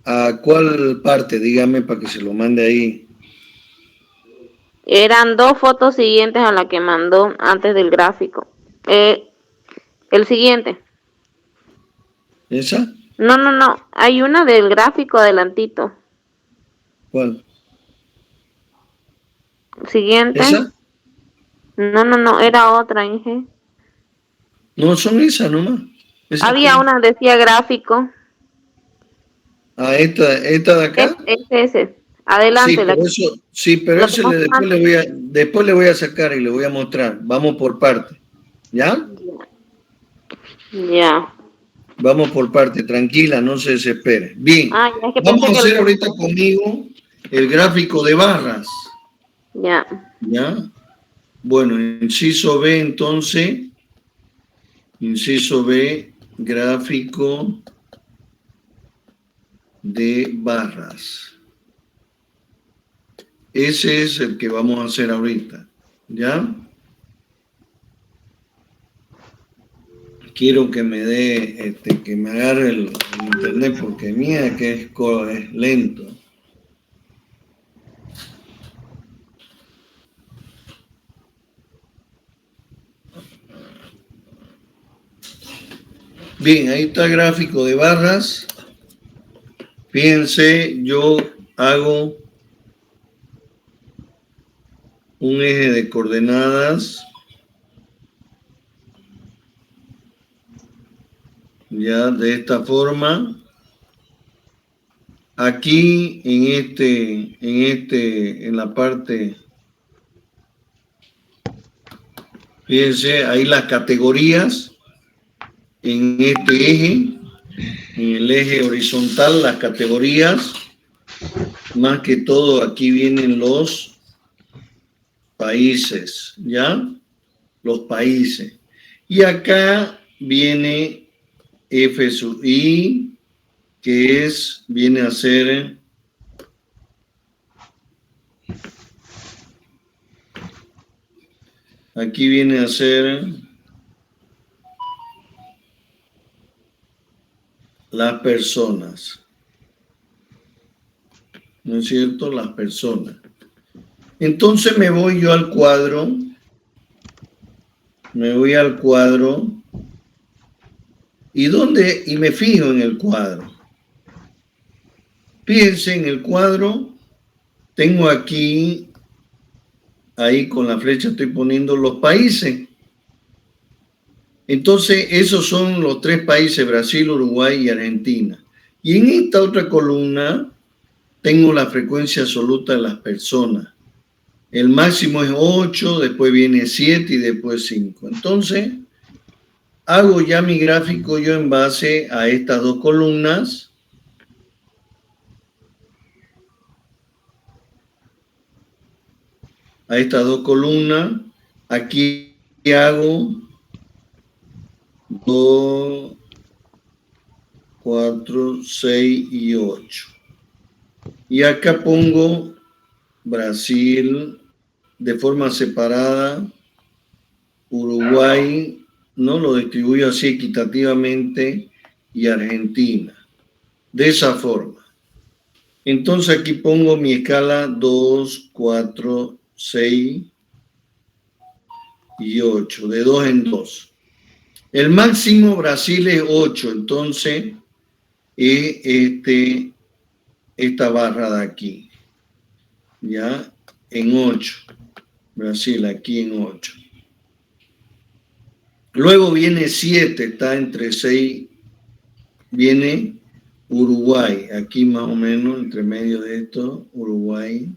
¿A cuál parte? Dígame para que se lo mande ahí. Eran dos fotos siguientes a la que mandó antes del gráfico. El siguiente. ¿Esa? No. Hay una del gráfico adelantito. ¿Cuál? Siguiente. ¿Esa? No. Era otra, Inge. No, son esas nomás. ¿Esa Había qué? una, decía gráfico. Ah, esta de acá. Ese. Sí, Adelante. pero eso, sí, pero Lo ese que después le voy a sacar y le voy a mostrar. Vamos por parte. ¿Ya? Ya. Vamos por parte, tranquila, no se desespere. Bien, Ah, ya es que vamos pensé a que hacer ahorita conmigo el gráfico de barras. Ya. ¿Ya? Bueno, inciso B entonces. Inciso B, gráfico de barras. Ese es el que vamos a hacer ahorita. ¿Ya? Quiero que me dé, que me agarre el internet porque mía que es lento. Bien, ahí está el gráfico de barras. Fíjense, yo hago un eje de coordenadas. Ya, de esta forma. Aquí en la parte, fíjense, ahí las categorías, en este eje, en el eje horizontal, las categorías, más que todo aquí vienen los países, ¿ya? Los países. Y acá viene F sub I, que viene a ser aquí viene a ser las personas. ¿No es cierto? Las personas. Entonces me voy yo al cuadro. Me voy al cuadro. ¿Y me fijo en el cuadro? Fíjense en el cuadro. Tengo aquí, ahí con la flecha estoy poniendo los países. Entonces, esos son los 3 países, Brasil, Uruguay y Argentina. Y en esta otra columna tengo la frecuencia absoluta de las personas. El máximo es 8, después viene 7 y después 5. Entonces, hago ya mi gráfico yo en base a estas dos columnas. A estas dos columnas. Aquí hago 2, 4, 6 y 8. Y acá pongo Brasil de forma separada, Uruguay, no lo distribuyo así equitativamente, y Argentina. De esa forma. Entonces aquí pongo mi escala 2, 4, 6 y 8, de 2 en 2. El máximo Brasil es 8, entonces es esta barra de aquí, ya en 8. Brasil aquí en 8. Luego viene 7, está entre 6, viene Uruguay, aquí más o menos, entre medio de esto, Uruguay.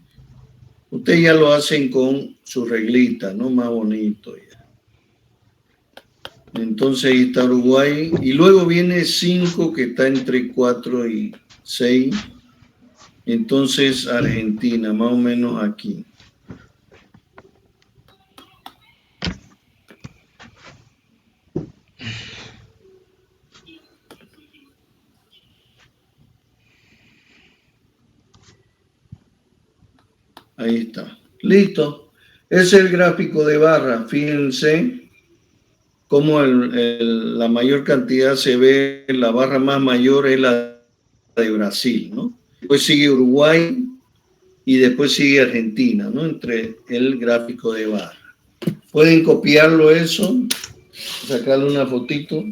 Ustedes ya lo hacen con su reglita, ¿no? Más bonito ya. Entonces ahí está Uruguay. Y luego viene 5, que está entre 4 y 6. Entonces Argentina, más o menos aquí. Ahí está. Listo. Ese es el gráfico de barra. Fíjense cómo la mayor cantidad se ve, la barra más mayor es la de Brasil, ¿no? Después sigue Uruguay y después sigue Argentina, ¿no? Entre el gráfico de barra. Pueden copiarlo eso, sacarle una fotito.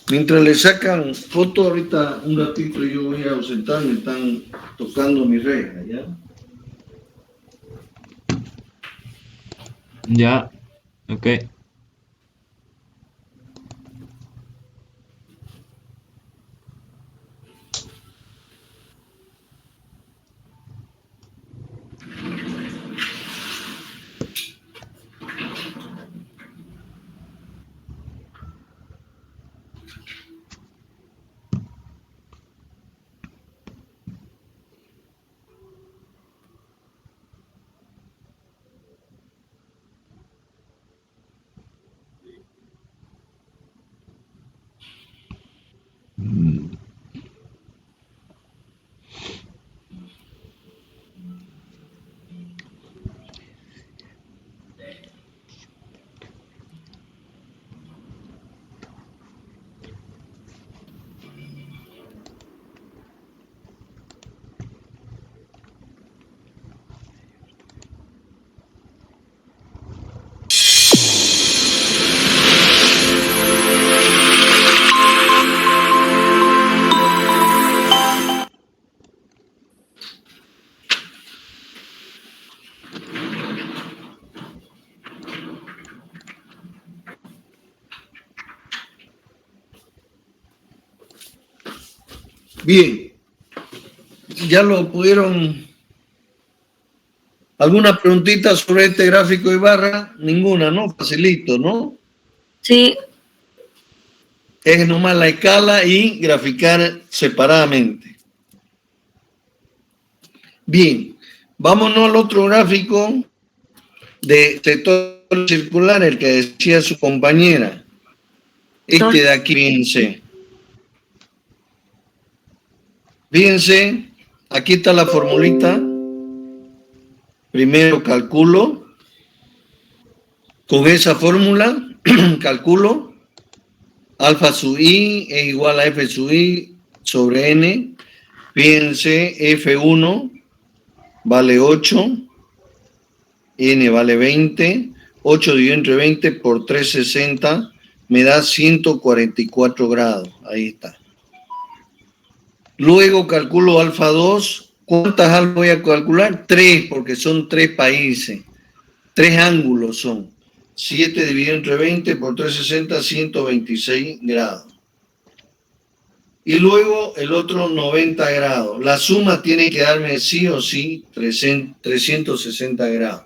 Mientras le sacan foto, ahorita un ratito yo voy a ausentar, me están tocando mi reja, ¿ya? Ya, ok. Bien, ya lo pudieron. ¿Alguna preguntita sobre este gráfico de barra? Ninguna, ¿no? Facilito, ¿no? Sí. Es nomás la escala y graficar separadamente. Bien, vámonos al otro gráfico de sector circular, el que decía su compañera. Este de aquí, fíjense. Fíjense, aquí está la formulita. Primero calculo Con esa fórmula calculo alfa sub i es igual a f sub i sobre n. Fíjense, F1 vale 8, n vale 20, 8 dividido entre 20 por 360 me da 144 grados. Ahí está. Luego calculo alfa 2. ¿Cuántas alfas voy a calcular? 3, porque son 3 países. 3 ángulos son. 7 dividido entre 20 por 360, 126 grados. Y luego el otro 90 grados. La suma tiene que darme sí o sí 360 grados.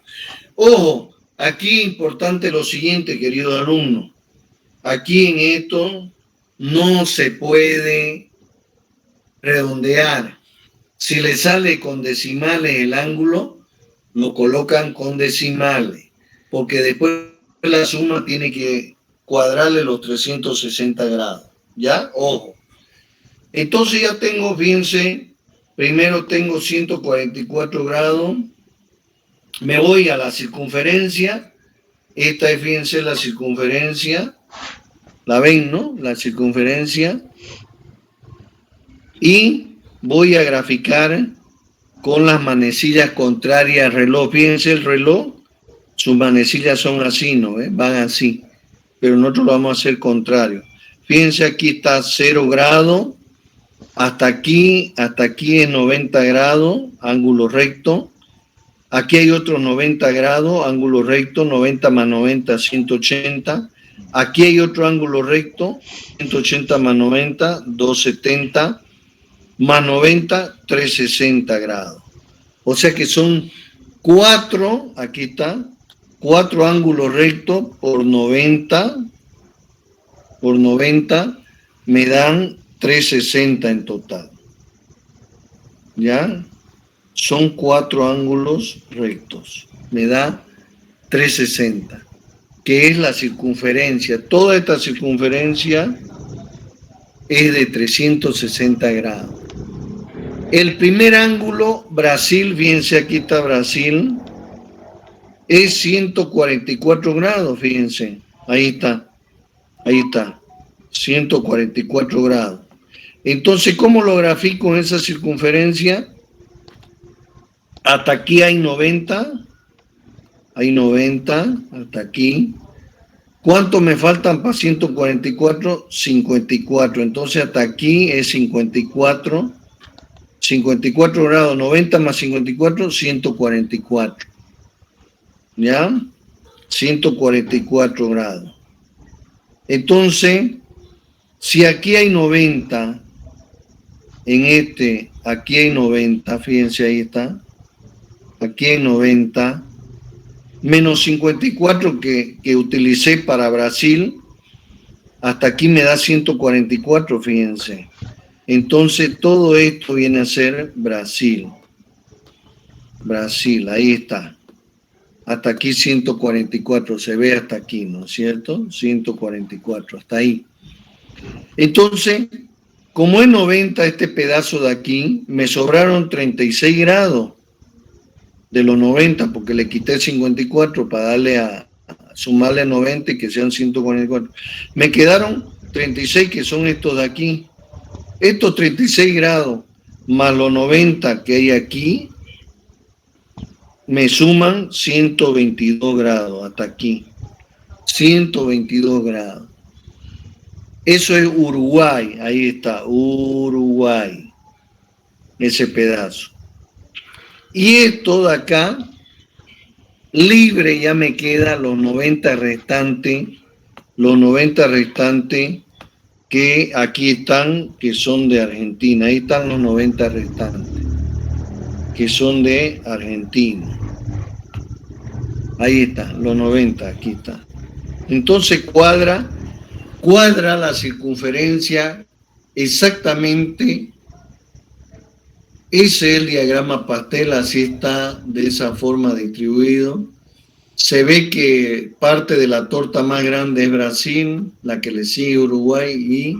Ojo, aquí importante lo siguiente, querido alumno. Aquí en esto no se puede redondear. Si le sale con decimales el ángulo, lo colocan con decimales, porque después la suma tiene que cuadrarle los 360 grados. ¿Ya? Ojo. Entonces ya tengo, fíjense, primero tengo 144 grados. Me voy a la circunferencia. Esta es, fíjense, la circunferencia. La ven, ¿no? La circunferencia. Y voy a graficar con las manecillas contrarias al reloj. Fíjense el reloj, sus manecillas son así, ¿no? Van así. Pero nosotros lo vamos a hacer contrario. Fíjense, aquí está 0 grados. Hasta aquí es 90 grados, ángulo recto. Aquí hay otros 90 grados, ángulo recto, 90 más 90, 180. Aquí hay otro ángulo recto, 180 más 90, 270, más 90, 360 grados. O sea que son 4, aquí está, 4 ángulos rectos por 90, me dan 360 en total. ¿Ya? Son 4 ángulos rectos. Me da 360, que es la circunferencia. Toda esta circunferencia es de 360 grados. El primer ángulo, Brasil, fíjense, aquí está Brasil, es 144 grados, fíjense. Ahí está, 144 grados. Entonces, ¿cómo lo grafico en esa circunferencia? Hasta aquí hay 90, hasta aquí. ¿Cuánto me faltan para 144? 54. Entonces, hasta aquí es 54. 54 grados, 90 más 54, 144. ¿Ya? 144 grados. Entonces, si aquí hay 90, aquí hay 90, fíjense, ahí está. Aquí hay 90, menos 54 que utilicé para Brasil, hasta aquí me da 144, fíjense. Entonces, todo esto viene a ser Brasil. Brasil, ahí está. Hasta aquí 144, se ve hasta aquí, ¿no es cierto? 144, hasta ahí. Entonces, como es 90 este pedazo de aquí, me sobraron 36 grados de los 90, porque le quité 54 para darle a sumarle 90 y que sean 144. Me quedaron 36, que son estos de aquí. Estos 36 grados más los 90 que hay aquí me suman 122 grados hasta aquí. 122 grados. Eso es Uruguay. Ahí está, Uruguay. Ese pedazo. Y esto de acá, libre ya me queda los 90 restantes. Los 90 restantes que aquí están, que son de Argentina. Ahí están los 90 restantes, que son de Argentina. Ahí están, los 90, aquí está. Entonces cuadra la circunferencia exactamente. Ese es el diagrama pastel, así está, de esa forma distribuido. Se ve que parte de la torta más grande es Brasil, la que le sigue Uruguay, y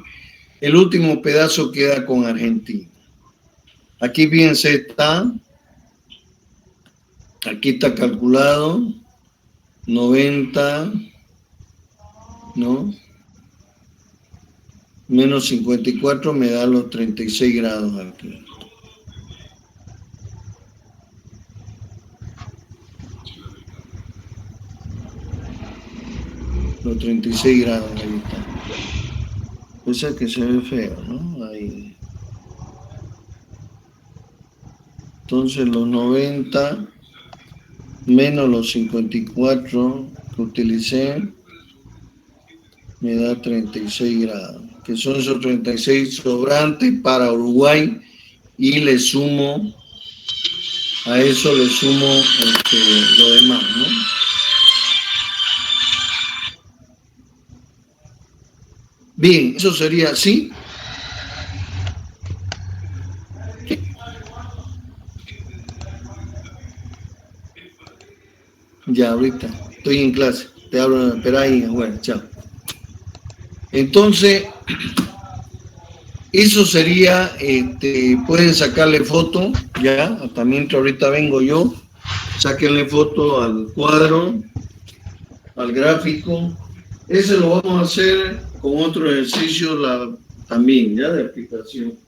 el último pedazo queda con Argentina. Aquí fíjense, aquí está calculado, 90, ¿no? Menos 54 me da los 36 grados aquí. Los 36 grados, ahí está. Esa que se ve feo, ¿no? Ahí. Entonces los 90 menos los 54 que utilicé me da 36 grados, que son esos 36 sobrantes para Uruguay, y le sumo, a eso le sumo lo demás, ¿no? Bien, eso sería así. Ya, ahorita estoy en clase, te hablo, espera ahí, bueno, chao. Entonces, eso sería, pueden sacarle foto, ya, hasta mientras ahorita vengo yo, sáquenle foto al cuadro, al gráfico. Ese lo vamos a hacer con otro ejercicio también, ya, de aplicación.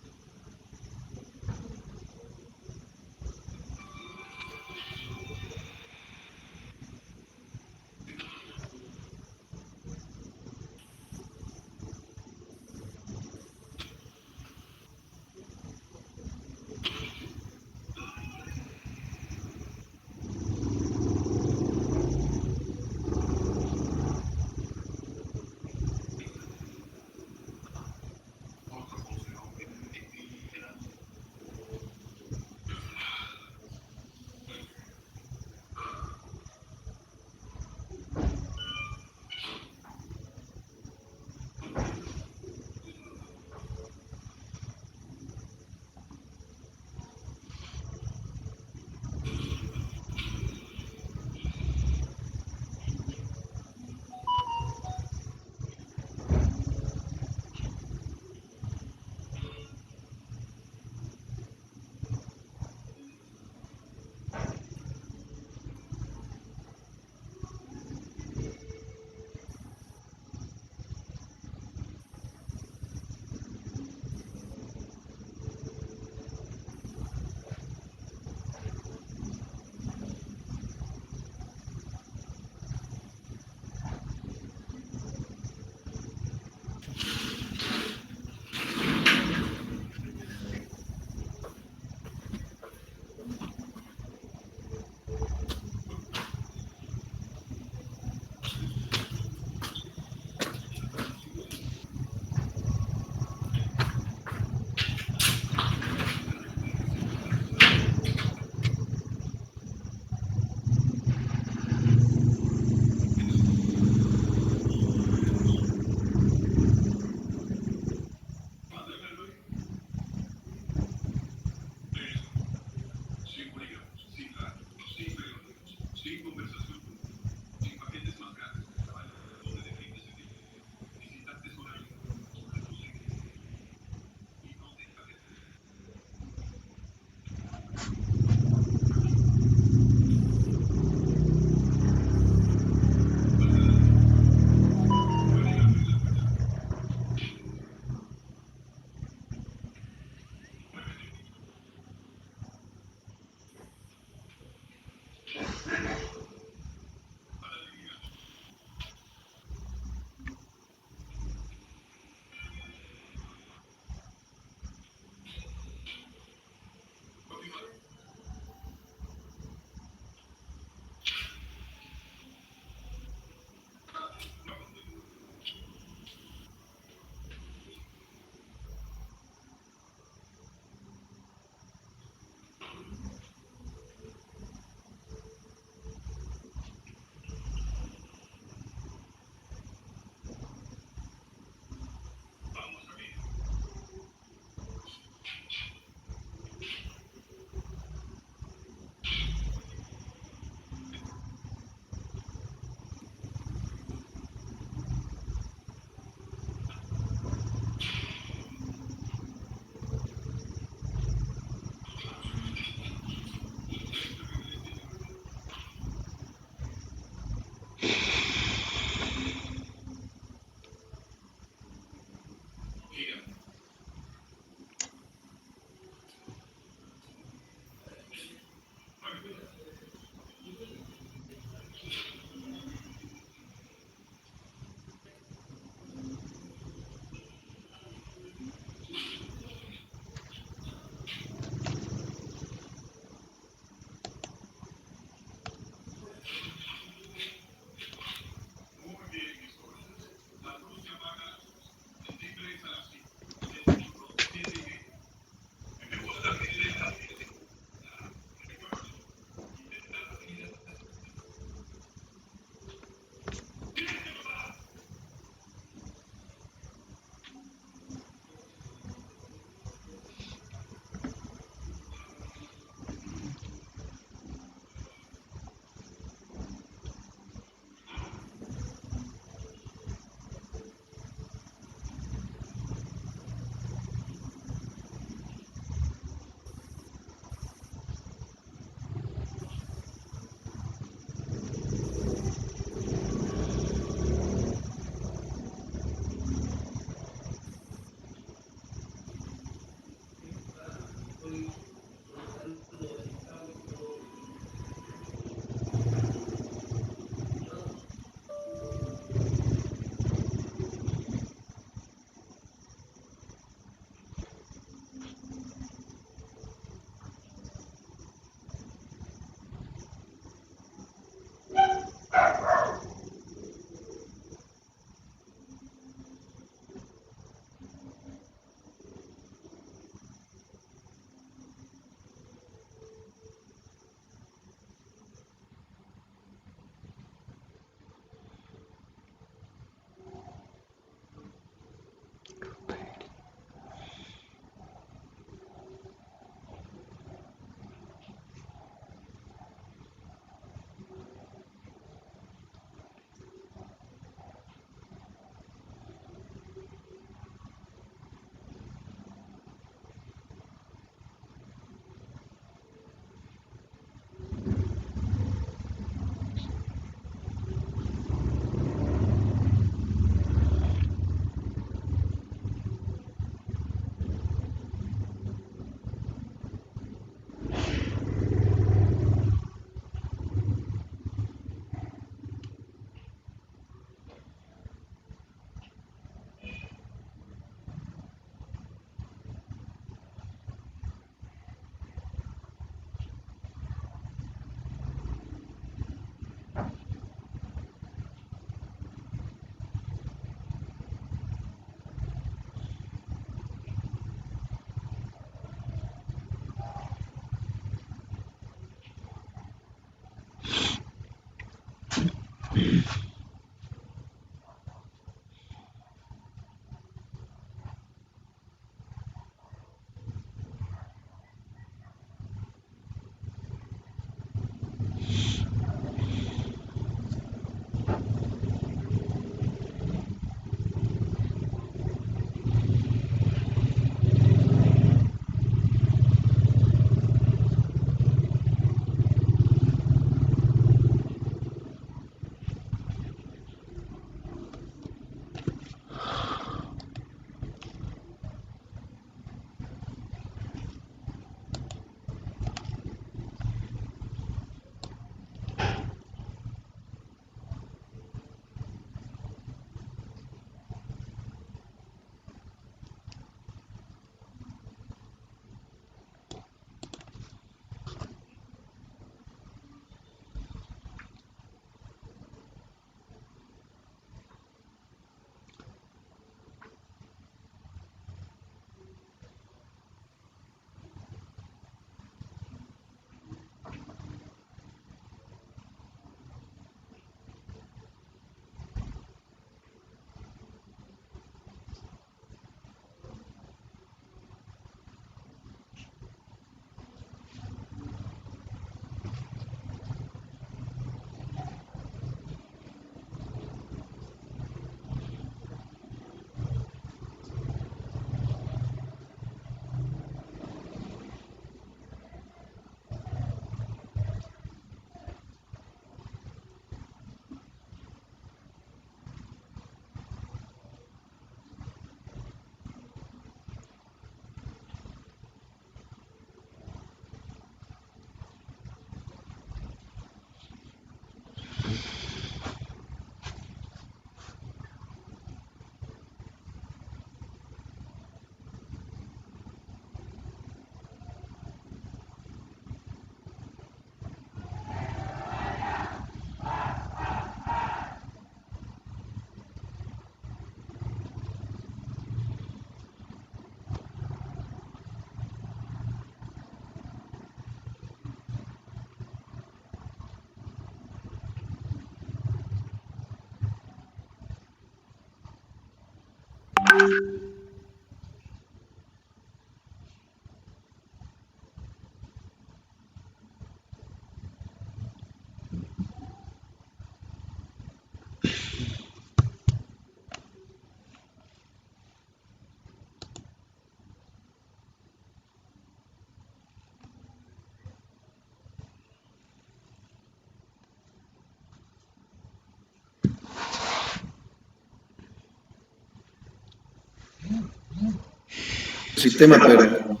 Sistema, pero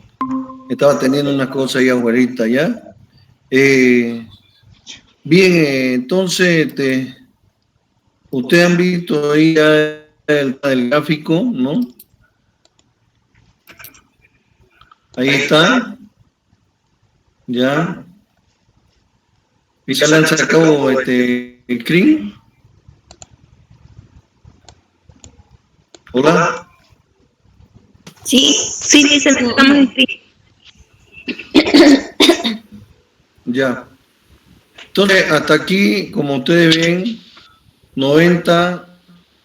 estaba teniendo una cosa ahí afuera, ¿ya? Bien, entonces, ustedes han visto ahí ya el gráfico, ¿no? Ahí está. Ya. ¿Y ya le han sacado el screen? Hola. Sí, dice, estamos en Ya. Entonces, hasta aquí, como ustedes ven, 90,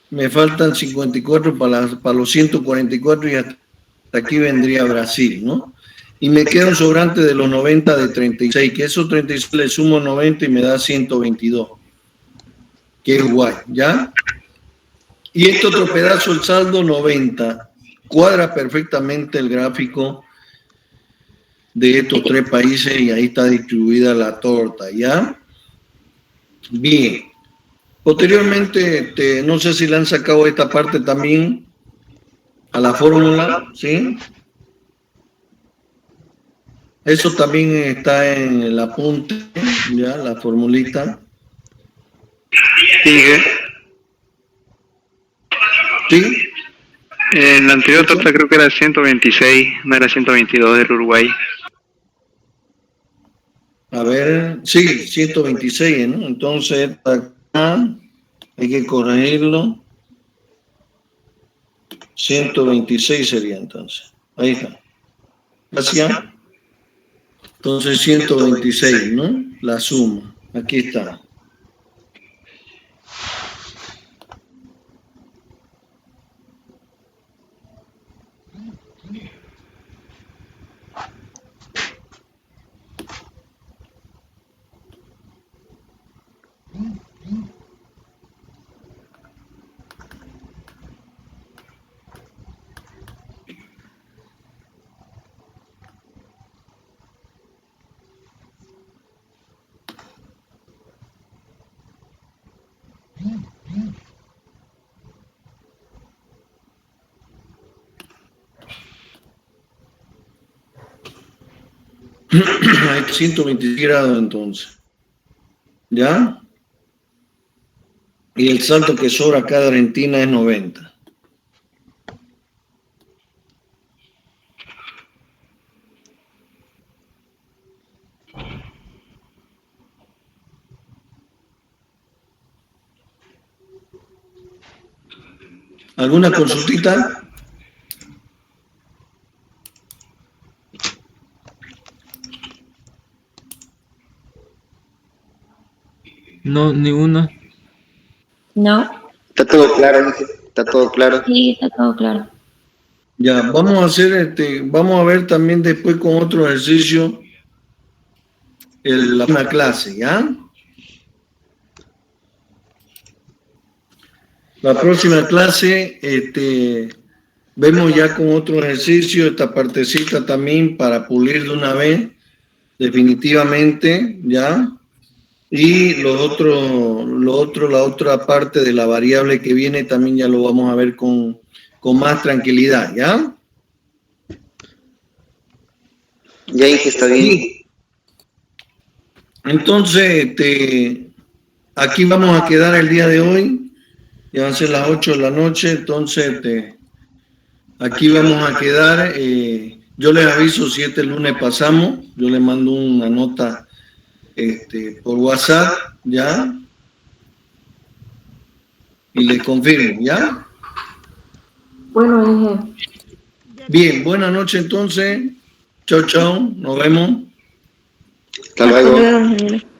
me faltan 54 para los 144 y hasta aquí vendría Brasil, ¿no? Y me queda un sobrante de los 90 de 36, que esos 36 le sumo 90 y me da 122, que es guay, ¿ya? Y este otro pedazo, el saldo 90, cuadra perfectamente el gráfico de estos tres países y ahí está distribuida la torta, ¿ya? Bien. Posteriormente, no sé si le han sacado esta parte también a la fórmula, ¿sí? Eso también está en el apunte, ¿ya? La formulita. Sí, ¿Sí? en la anterior torta creo que era 126, no era 122 del Uruguay. A ver, sí, 126, ¿no? Entonces, acá hay que corregirlo. 126 sería entonces. Ahí está. Gracias. Entonces, 126, ¿no? La suma. Aquí está. Hay 126 grados entonces. ¿Ya? Y el salto que sobra acá de Argentina es 90. ¿Alguna consultita? No, ninguna. No, Está todo claro, ¿no? Está todo claro. sí, está todo claro. Ya, vamos a hacer vamos a ver también después con otro ejercicio la clase, ¿ya? La próxima clase, vemos ya con otro ejercicio esta partecita también para pulir de una vez, definitivamente, ¿ya? Y la otra parte de la variable que viene también ya lo vamos a ver con más tranquilidad, ¿ya? Ya dije, está bien. Entonces, aquí vamos a quedar el día de hoy. Ya van a ser las 8 de la noche, entonces aquí vamos a quedar. Yo les aviso si este lunes pasamos, yo les mando una nota por WhatsApp, ¿ya? Y les confirmo, ¿ya? Bueno, Bien, buenas noches entonces. Chao, chao, nos vemos. Hasta luego. Hasta luego, ingeniero.